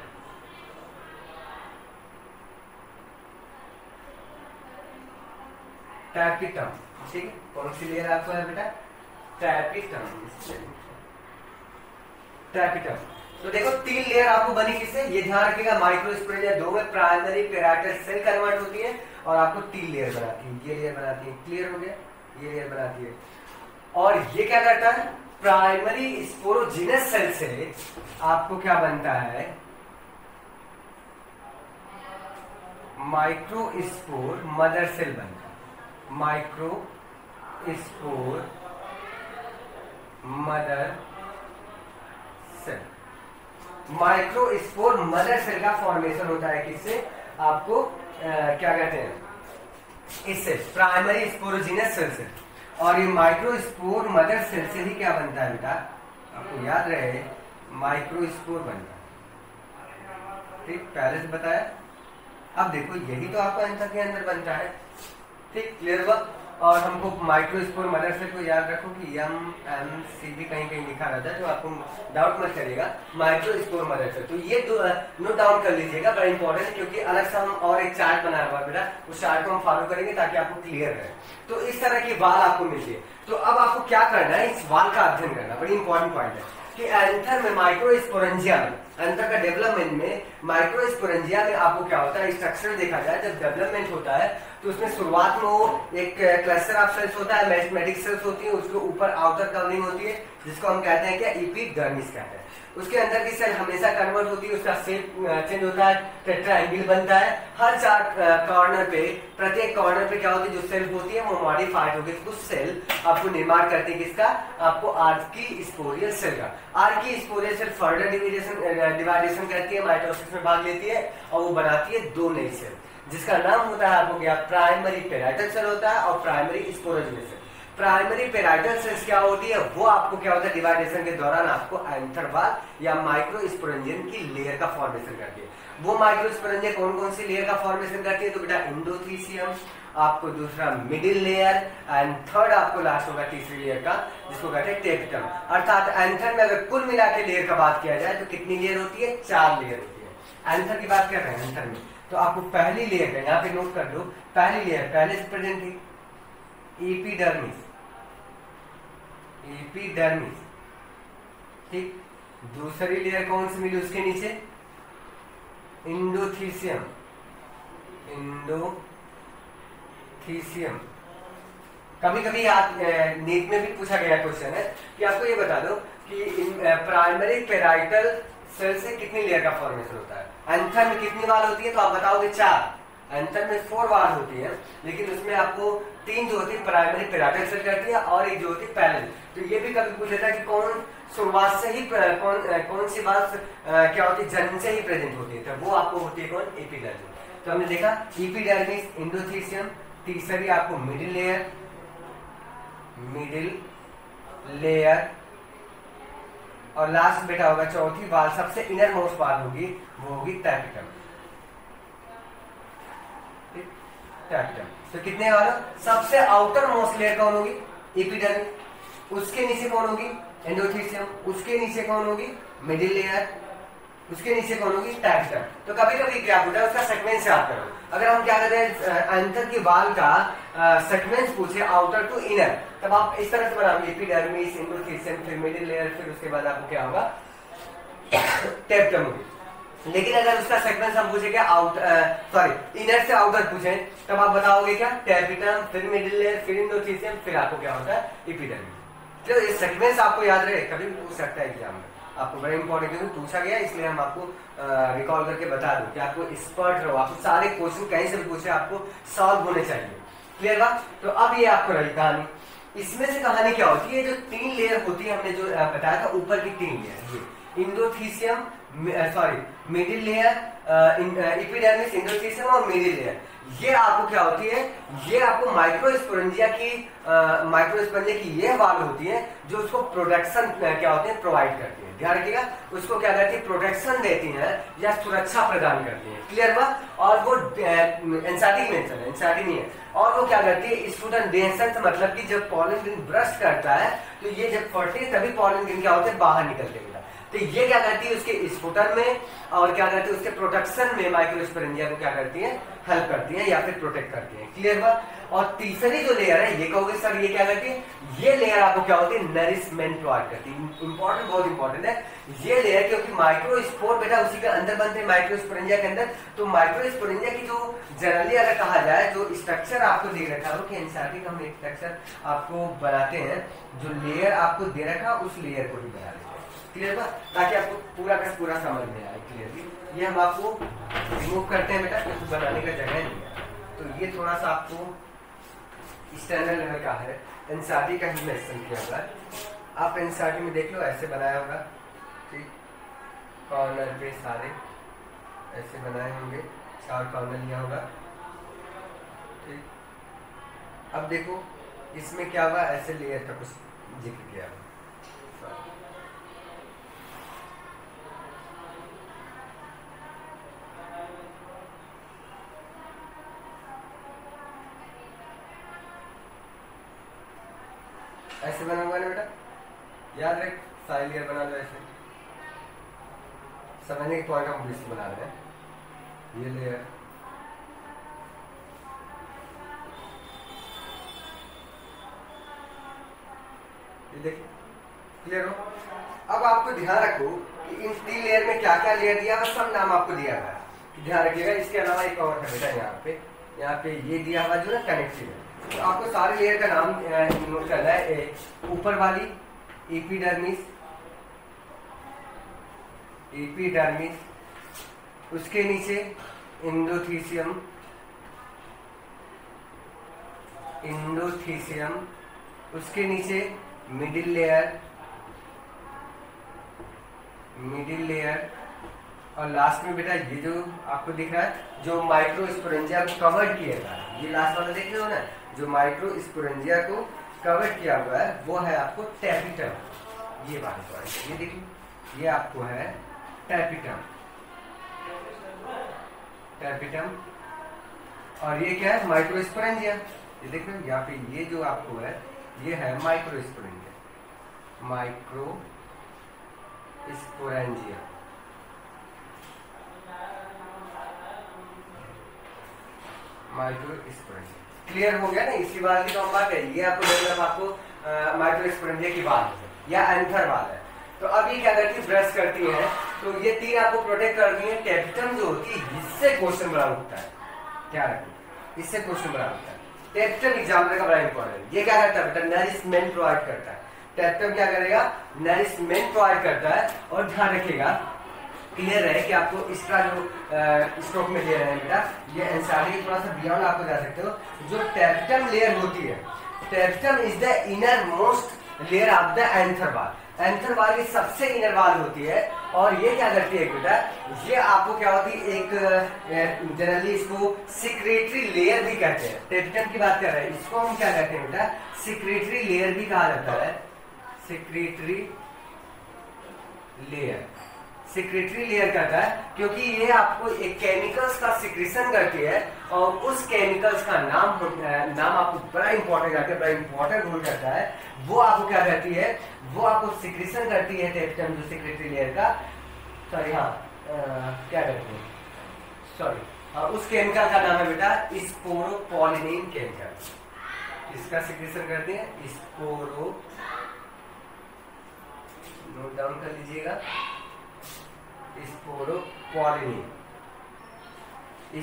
टैपिटम, ठीक है। कौन सी लेयर आपको है बेटा? टैपिटम। टैपिटम। तो देखो 3 लेयर आपको बनी किससे, ये ध्यान रखिएगा। माइक्रोस्पोरेंजिया 2 में प्राइमरी पेराइटल सेल कन्वर्ट होती है और आपको 3 लेयर बनाती है, ये लेयर बनाती है। क्लियर हो गया? ये लेयर बनाती है। और ये क्या करता है? प्राइमरी स्पोरोजिनस सेल से आपको क्या बनता है? माइक्रोस्पोर मदर सेल बनता है। Microspore mother cell. Microspore mother cell का फॉर्मेशन होता है किससे? आपको क्या कहते हैं? इससे, प्राइमरी स्पोरोजिनस सेल से। और ये माइक्रोस्पोर मदर सेल से ही क्या बनता है बेटा? आपको याद रहे, माइक्रोस्पोर बनता है। ठीक, पहले से बताया। अब देखो यही तो आपका आंसर के अंदर बनता है। ठीक, क्लियर हुआ? और हमको माइक्रोस्पोर मदर सेल को याद रखो कि MMC भी कहीं कहीं लिखा रहता है, तो आपको डाउट मत करिएगा। माइक्रोस्पोर मदर सेल, तो ये नोट डाउन कर लीजिएगा, बड़ा इंपॉर्टेंट, क्योंकि अलग से हम और एक चार्ट बनाया हुआ है बेटा, उस चार्ट को हम फॉलो करेंगे ताकि आपको क्लियर रहे। तो इस तरह की वाल आपको मिलती है। तो अब आपको क्या करना है? इस वाल का अध्ययन करना, बड़ी इंपॉर्टेंट पॉइंट है कि एंथर में, माइक्रोस्पोरेंजिया में, एंथर का डेवलपमेंट में, माइक्रोस्पोरेंजिया में आपको क्या होता है? स्ट्रक्चर देखा जाए, जब डेवलपमेंट होता है तो उसमें शुरुआत में वो एक क्लस्टर ऑफ सेल्स होता है, मेरिस्टेमेटिक सेल्स होती है, उसके ऊपर आउटर कवरिंग होती है जिसको हम कहते हैं क्या? एपिडर्मिस कहते हैं। उसके अंदर की सेल हमेशा कन्वर्ट होती है, उसका शेप चेंज होता है, टेट्राएंगल बनता है। हर 4 कॉर्नर पे, प्रत्येक कॉर्नर पे क्या होती है? जो सेल होती है वो मॉडिफाइड होगी, कुछ सेल आपको निर्माण करती है किसका? आपको आर्की स्पोरियल सेल का। आर्की स्पोरियल सेल फर्दर डिवाइडेशन करती है, माइटोसिस में भाग लेती है और वो बनाती है 2 नई सेल, जिसका नाम होता है आपको क्या? प्राइमरी पेराइटल सेल होता है और primary sporogenous cell. Primary parietal cells क्या होती है? वो आपको क्या होता है? डिवाइडेशन के दौरान आपको एंथर वाल या माइक्रोस्पोरेंजियम की लेयर का फॉर्मेशन करती है। वो माइक्रोस्पोरेंजिया कौन कौन सी लेयर का फॉर्मेशन करती है? तो बेटा इंडोथीसियम, आपको दूसरा मिडिल लेयर, एंड थर्ड आपको लास्ट होगा तीसरी लेयर का, जिसको कहते हैं टेपिटम। अर्थात एंथर में अगर कुल मिला के लेयर का बात किया जाए तो कितनी लेयर होती है? 4 लेयर होती है। एंथर की बात कर रहे हैं एंथर में, तो आपको पहली लेयर है, यहाँ पे नोट कर लो, पहली लेयर पहले से प्रेजेंट थी, एपिडर्मिस। एपिडर्मिस, ठीक। दूसरी लेयर कौन सी मिली उसके नीचे? इंडोथीसियम। इंडोथीसियम। कभी कभी नीट में भी पूछा गया क्वेश्चन है कि आपको ये बता दो कि प्राइमरी पेराइटल सेल से कितनी लेयर का फॉर्मेशन होता है। एंथर में कितनी वाल होती है? तो आप बताओगे 4। एंथर में 4 वाल होती है, लेकिन उसमें आपको 3 जो होती है प्राइमरी पेराइटल सेल करती है और एक जो होती है पैरेलल। तो ये भी कभी पूछा था कि कौन शुरुआत से ही कौन सी बात क्या होती है? जन्म से ही प्रेजेंट होती है, तो वो आपको होती है कौन? एपिडर्मिस। तो हमने देखा एपिडर्मिस, इंडोथीसियम, तीसरी आपको मिडिल लेयर, और लास्ट बेटा होगा चौथी वाल, सबसे इनर मोस्ट वाल होगी, वो होगी टैपिटम। टैपिटम। तो कितने वाला? सबसे आउटर मोस्ट लेयर कौन होगी? एपिडर्मिस। उसके नीचे कौन होगी? एंडोथीसियम। उसके नीचे कौन होगी? Middle layer. उसके नीचे कौन होगी? टैपिटम। तो कभी कभी क्या होता है उसका सीक्वेंस याद करो। अगर हम क्या कहते हैं एंथर की वाल का सीक्वेंस पूछे आउटर टू इनर, तब आप इस तरह से बनाओगे, एपिडर्मिस, इंडोथीसियम, फिर मिडिल लेयर, फिर उसके बाद आपको क्या होगा? टैपिटम होगी। लेकिन अगर उसका सीक्वेंस हम पूछे क्या इनर से आउटर पूछे, तब आप बताओगे क्या? टैपिटम, फिर मिडिल लेयर, फिर इंडोथीसियम, फिर आपको क्या होता है? एपिडर्मिस। तो ये सीक्वेंस आपको याद रहे, कभी भी पूछ सकता है एग्जाम में, आपको बड़ा इंपॉर्टेंट क्योंकि पूछा गया, इसलिए हम आपको रिकॉल करके बता दूं कि आपको एक्सपर्ट रहो, आपको सारे क्वेश्चन कहीं से भी पूछे आपको सॉल्व होने चाहिए। क्लियर बात? तो अब ये आपको रही कहानी। इसमें से कहानी क्या होती है? जो 3 लेयर होती है, हमने जो बताया था ऊपर की 3 layer, endothecium, sorry middle layer, epidermis, endothecium और मिडिल लेयर। ये आपको क्या होती है, ये आपको माइक्रोस्पोरेंजिया की ये वाल होती है जो उसको प्रोटेक्शन क्या होते हैं, प्रोवाइड करती है। ध्यान रखिएगा, उसको क्या करती है, प्रोटेक्शन देती है या सुरक्षा प्रदान करती है। क्लियर हुआ? और वो एंसाइटिक मेंशन है, एंसाइटिक नहीं है। और वो क्या करती है, स्फुटन डेंसन, मतलब कि जब पॉलन ग्रेन ब्रस्ट करता है तो ये जब फटती है तभी पॉलन ग्रेन क्या होते हैं, बाहर निकलते हैं। तो ये क्या करती है, उसके स्फुटन में और क्या करती है, उसके प्रोटेक्शन में माइक्रोस्पोरेंजिया को क्या करती है, हेल्प करती है या फिर प्रोटेक्ट करती है। क्लियर हुआ? और तीसरी जो लेयर है, ये कहोगे सर ये क्या करती है, ये लेयर आपको क्या होती है, नरिशमेंट प्रोवाइड करती है। इंपॉर्टेंट, बहुत इंपॉर्टेंट है ये लेयर, क्योंकि माइक्रोस्पोर बेटा उसी के अंदर बनते हैं, माइक्रोस्पोरेंजिया के अंदर। तो माइक्रोस्पोरेंजिया की जो जनरली अगर कहा जाए, जो स्ट्रक्चर आपको दे रखा हो कि एंसाइटिक हम एक स्ट्रक्चर आपको बनाते हैं, जो लेयर आपको दे रखा उस लेयर को ही बना लेते हैं। क्लियर हुआ? ताकि आपको पूरा का पूरा समझ में आए क्लियरली। ये हम आपको रिमूव करते हैं बेटा, क्योंकि बनाने का जगह नहीं है। तो ये थोड़ा सा आपको स्टैंडर्ड लेवल का है, एनसीईआरटी का ही मेंशन किया हुआ है। आप एनसीईआरटी में देख लो, ऐसे बनाया होगा, ठीक, कॉर्नर पे सारे ऐसे बनाए होंगे, 4 कॉर्नर लिया होगा, ठीक। अब देखो इसमें क्या हुआ, ऐसे लेयर का कुछ जिक्र किया हुआ। ऐसे बना हुआ ना बेटा, याद रख, साइड लेयर बना लो ऐसे, समझने के पॉइंट ऑफ व्यू से बना रहे हैं ये लेयर। ये देखिए, क्लियर हो? अब आपको ध्यान रखो कि इन 3 लेयर में क्या क्या लेयर दिया हुआ, सब नाम आपको दिया हुआ है, ध्यान रखिएगा। इसके अलावा एक और है बेटा, यहाँ पे ये दिया हुआ जो ना कनेक्टिव है, तो आपको सारे लेयर का नाम नोट करना है। ऊपर वाली एपिडर्मिस, उसके नीचे इंडोथीसियम, उसके नीचे मिडिल लेयर, और लास्ट में बेटा ये जो आपको दिख रहा है, जो माइक्रोस्पोरेंजिया को कवर किया था, ये लास्ट वाला देख रहे हो ना, जो माइक्रोस्पोरेंजिया को कवर किया हुआ है वो है आपको टैपिटम। ये बात है, ये देखिए, ये आपको है टैपिटम, और ये क्या है, माइक्रोस्पोरेंजिया। ये देख रहे हो यहाँ पे, ये जो आपको है ये है माइक्रोस्पोरेंजिया, माइक्रोस्पोरेंजिया। क्लियर हो गया ना? इसी बात की तो हम बात है, ये आपको मतलब आपको माइक्रोस्पोरेंजिया की बात है या एंथर वाल है। तो अब ये क्या करती है, ब्रश करती है, तो ये 3 आपको प्रोटेक्ट करती है। टैपिटम जो होती है, इससे क्वेश्चन बड़ा उठता है, क्या रखिए, इससे क्वेश्चन बड़ा उठता है। टैपिटम एग्जाम्पल का बड़ा इंपॉर्टेंट, ये क्या करता है बेटा, नरिशमेंट प्रोवाइड करता है। टैपिटम क्या करेगा, नरिशमेंट प्रोवाइड करता है। और ध्यान रखिएगा, क्लियर है कि आपको इसका जो स्ट्रोक में दे रहे हैं बेटा, ये एंसाइटिक थोड़ा सा बियॉन्ड आपको जा सकते हो। जो टैपिटम लेयर होती है, tapetum is the inner most layer of the anther वाल। एंथर वाल की सबसे इनर वाल होती है, और ये क्या करती है बेटा, ये आपको क्या होती है, एक जनरली इसको सिक्रेटरी लेयर भी कहते हैं। टैपिटम की बात कर रहे हैं, इसको हम क्या कहते हैं बेटा, सिक्रेटरी लेयर भी कहा जाता है। सिक्रेटरी लेयर करता है, क्योंकि ये आपको एक केमिकल्स का सिक्रेशन करती है, और उस केमिकल्स का नाम आपको बड़ा इंपॉर्टेंट करता है, बड़ा इंपॉर्टेंट रोल करता है। वो आपको क्या करती है, वो आपको सिक्रेशन करती है टैपिटम, जो सिक्रेटरी लेयर का, सॉरी हाँ क्या करती है, सॉरी उस केमिकल का नाम है बेटा स्पोरोपोलिनिन केमिकल। इसका सिक्रेशन करते हैं स्पोरो, नोट डाउन कर लीजिएगा,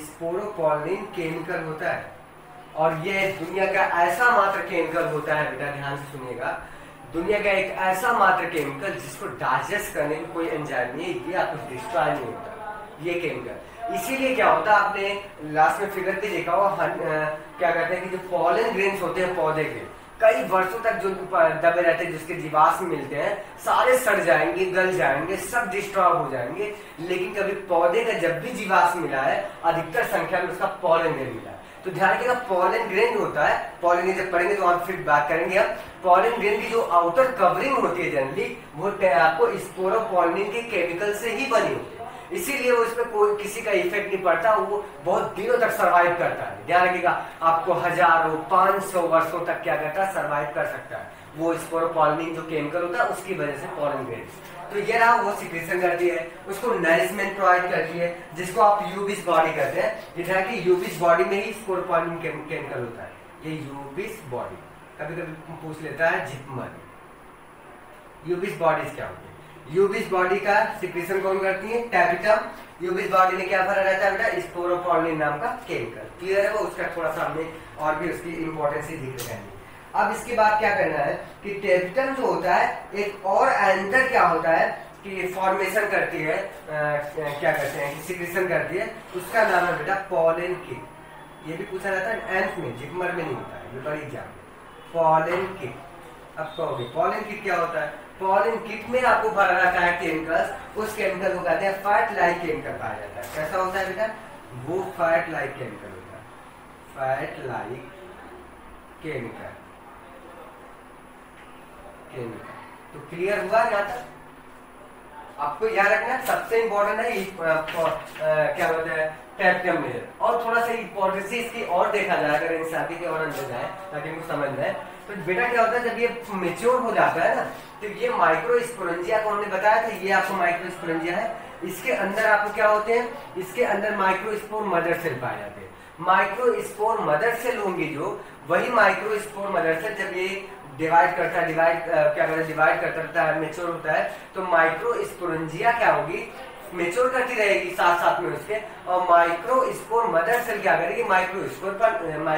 स्पोरोपोलिनिन केमिकल होता है। और ये दुनिया का ऐसा मात्र केमिकल होता है बेटा, ध्यान से सुनिएगा, दुनिया का एक ऐसा मात्र केमिकल जिसको डाइजेस्ट करने में कोई एंजाइम नहीं है, ये आपको डिस्ट्रॉय नहीं होता ये केमिकल। इसीलिए क्या होता है, आपने लास्ट में फिगर पे देखा हो, क्या कहते हैं कि जो पॉलन ग्रेन्स होते हैं पौधे के, कई वर्षों तक जो दबे रहते हैं, जिसके जीवाश्म मिलते हैं, सारे सड़ जाएंगे, गल जाएंगे, सब डिस्ट्रॉय हो जाएंगे। लेकिन कभी पौधे का जब भी जीवाश्म मिला है, अधिकतर संख्या में उसका पॉलन ग्रेन मिला है। तो ध्यान रखिएगा, पॉलन ग्रेन होता है, पॉलन ग्रेन जब पढ़ेंगे तो आप फिर बात करेंगे। अब पॉलन ग्रेन की जो आउटर कवरिंग होती है जनरली, वो आपको स्पोरोपोलिन के केमिकल से ही बनी होती है, इसीलिए वो इसमें कोई किसी का इफेक्ट नहीं पड़ता, वो बहुत दिनों तक सरवाइव करता है। ध्यान रखिएगा, आपको हजारों 500 वर्षों तक क्या करता है, सरवाइव कर सकता है। वो स्पोरोपोलिन जो केमिकल होता है उसकी वजह से पॉलन ग्रेन। तो ये रहा, वो सिक्रेशन करती है, उसको नरिशमेंट प्रोवाइड करती है, जिसको आप यूबिस बॉडी कहते हैं। ये ध्यान कि यूबिस बॉडी में ही स्पोरोपोलिन केमिकल होता है, ये यूबिस बॉडी। कभी कभी पूछ लेता है जिप्मर, यूबिस बॉडीज क्या होती है। यूबिस बॉडी का सिक्रेशन कौन करती है, टैपिटम। यूबिस बॉडी में क्या भरा रहता है बेटा, स्पोरोपोलिन नाम का केमिकल। क्लियर है वो, उसका थोड़ा सा हमने और भी उसकी इंपॉर्टेंस ही जिक्र करनी। अब इसके बाद क्या करना है कि टैपिटम जो होता है, एक और एंकर क्या होता है कि फॉर्मेशन करती है, क्या करते हैं, सिक्रेशन करती है, उसका नाम है बेटा पॉलन किक। ये भी पूछा जाता है एंथ में, जिग्मर में नहीं होता है, ये बड़ी एग्जाम। पॉलन किक, अब कहोगे पॉलन किक क्या होता है। पॉलन किट में आपको भरा रहता है केमिकल्स, उस केमिकल को कहते हैं फैट लाइक केमिकल पाया जाता है। कैसा होता है बेटा, वो फैट लाइक केमिकल होता है, फैट लाइक केमिकल। तो क्लियर हुआ यहाँ तक। आपको याद रखना सबसे इंपॉर्टेंट है क्या बोलते हैं, टैपिटम लेयर। और थोड़ा सा इंपॉर्टेंस इसकी और देखा जाए, अगर एनसीईआरटी के और अंदर जाए ताकि हमको समझ में आए, तो बेटा क्या होता है जब ये मेच्योर हो जाता है ना, तो ये माइक्रोस्पोरेंजिया को हमने बताया था, ये आपको माइक्रोस्पोरेंजिया है। इसके अंदर आपको क्या होते हैं, इसके अंदर माइक्रोस्पोर मदर सेल पाए जाते हैं। माइक्रोस्पोर मदर सेल होंगी जो, वही माइक्रोस्पोर मदर सेल जब ये डिवाइड करता है, डिवाइड करता रहता है, मेच्योर होता है, तो माइक्रोस्पोरेंजिया क्या होगी, मेच्योर करती रहेगी साथ साथ में उसके, और माइक्रोस्पोर मदर सेल क्या करेगी, माइक्रोस्पोर का निर्माण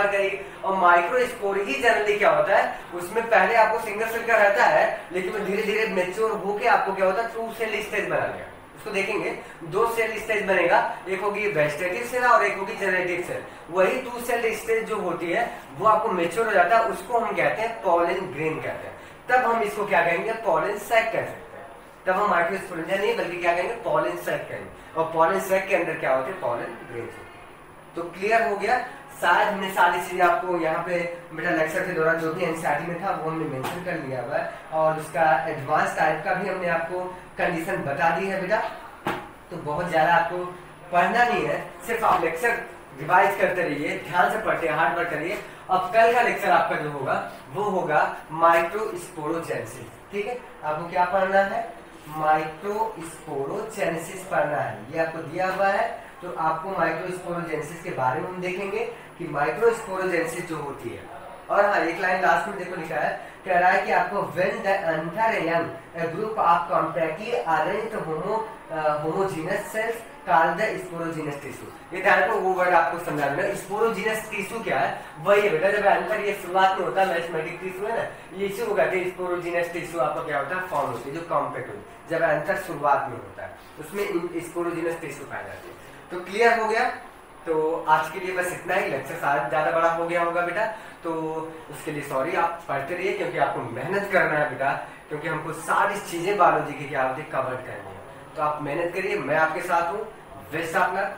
करेगी। और माइक्रोस्पोर ही जनरली क्या होता है, उसमें पहले आपको सिंगल सेल का रहता है, लेकिन धीरे धीरे मेच्योर होके आपको क्या होता है, 2 सेल स्टेज बना लेगा। उसको देखेंगे 2 सेल स्टेज बनेगा, एक होगी वेजिटेटिव सेल और एक होगी जेनेटिक सेल। वही 2 सेल स्टेज जो होती है वो आपको मेच्योर हो जाता है, उसको हम कहते हैं पॉलन ग्रेन कहते हैं। तब हम इसको क्या कहेंगे, पॉलन सैक कह सकते हैं। तब हम माइक्रोस्पोरेंजिया नहीं बल्कि क्या कहेंगे, पॉलन सैक कहेंगे। और पॉलन सैक के अंदर क्या होते हैं, पॉलन ग्रेन्स होते हैं। तो क्लियर हो गया। शायद हमने सारी चीजें आपको यहाँ पे बेटा लेक्चर के दौरान जो भी एनसीईआरटी में था वो हमने मेंशन कर लिया हुआ है, और उसका एडवांस टाइप का भी हमने आपको कंडीशन बता दी है बेटा। तो बहुत ज्यादा आपको पढ़ना नहीं है, सिर्फ आप लेक्चर रिवाइज करते रहिए, ध्यान से पढ़ते हार्ड वर्क करिए। अब कल का लेक्चर आपका जो होगा वो होगा माइक्रोस्पोरोजेनेसिस। ठीक है, आपको क्या पढ़ना है, माइक्रोस्पोरोजेनेसिस पढ़ना है। ये आपको दिया हुआ है, तो आपको माइक्रोस्पोरोजेनेसिस के बारे में हम देखेंगे कि माइक्रोस्पोरोजेनेसिस जो होती है। और हाँ, एक लाइन लास्ट में देखो लिखा है, कह रहा है कि आपको when the enter young a group of compactly arranged homogeneous cells called the sporogenous tissue। ये ध्यान रखो, वो वर्ड आपको समझाना है। स्पोरोजीनस टिश्यू क्या है, वही है बेटा, जब एंकर ये शुरुआत में होता है, मैस्मेटिक टिश्यू है ना, ये इसी को कहते हैं स्पोरोजीनस टिश्यू। आपका क्या होता है, फॉर्म होती है जो कॉम्पैक्ट होती है, जब एंकर शुरुआत में होता है उसमें स्पोरोजीनस टिश्यू पाए जाते हैं। तो क्लियर हो गया। तो आज के लिए बस इतना ही, लेक्चर शायद ज्यादा बड़ा हो गया होगा बेटा, तो उसके लिए सॉरी। आप पढ़ते रहिए क्योंकि आपको मेहनत करना है बेटा, क्योंकि हमको सारी चीजें बायोलॉजी की क्या होती है कवर करनी है। तो आप मेहनत करिए, मैं आपके साथ हूँ। Best of luck.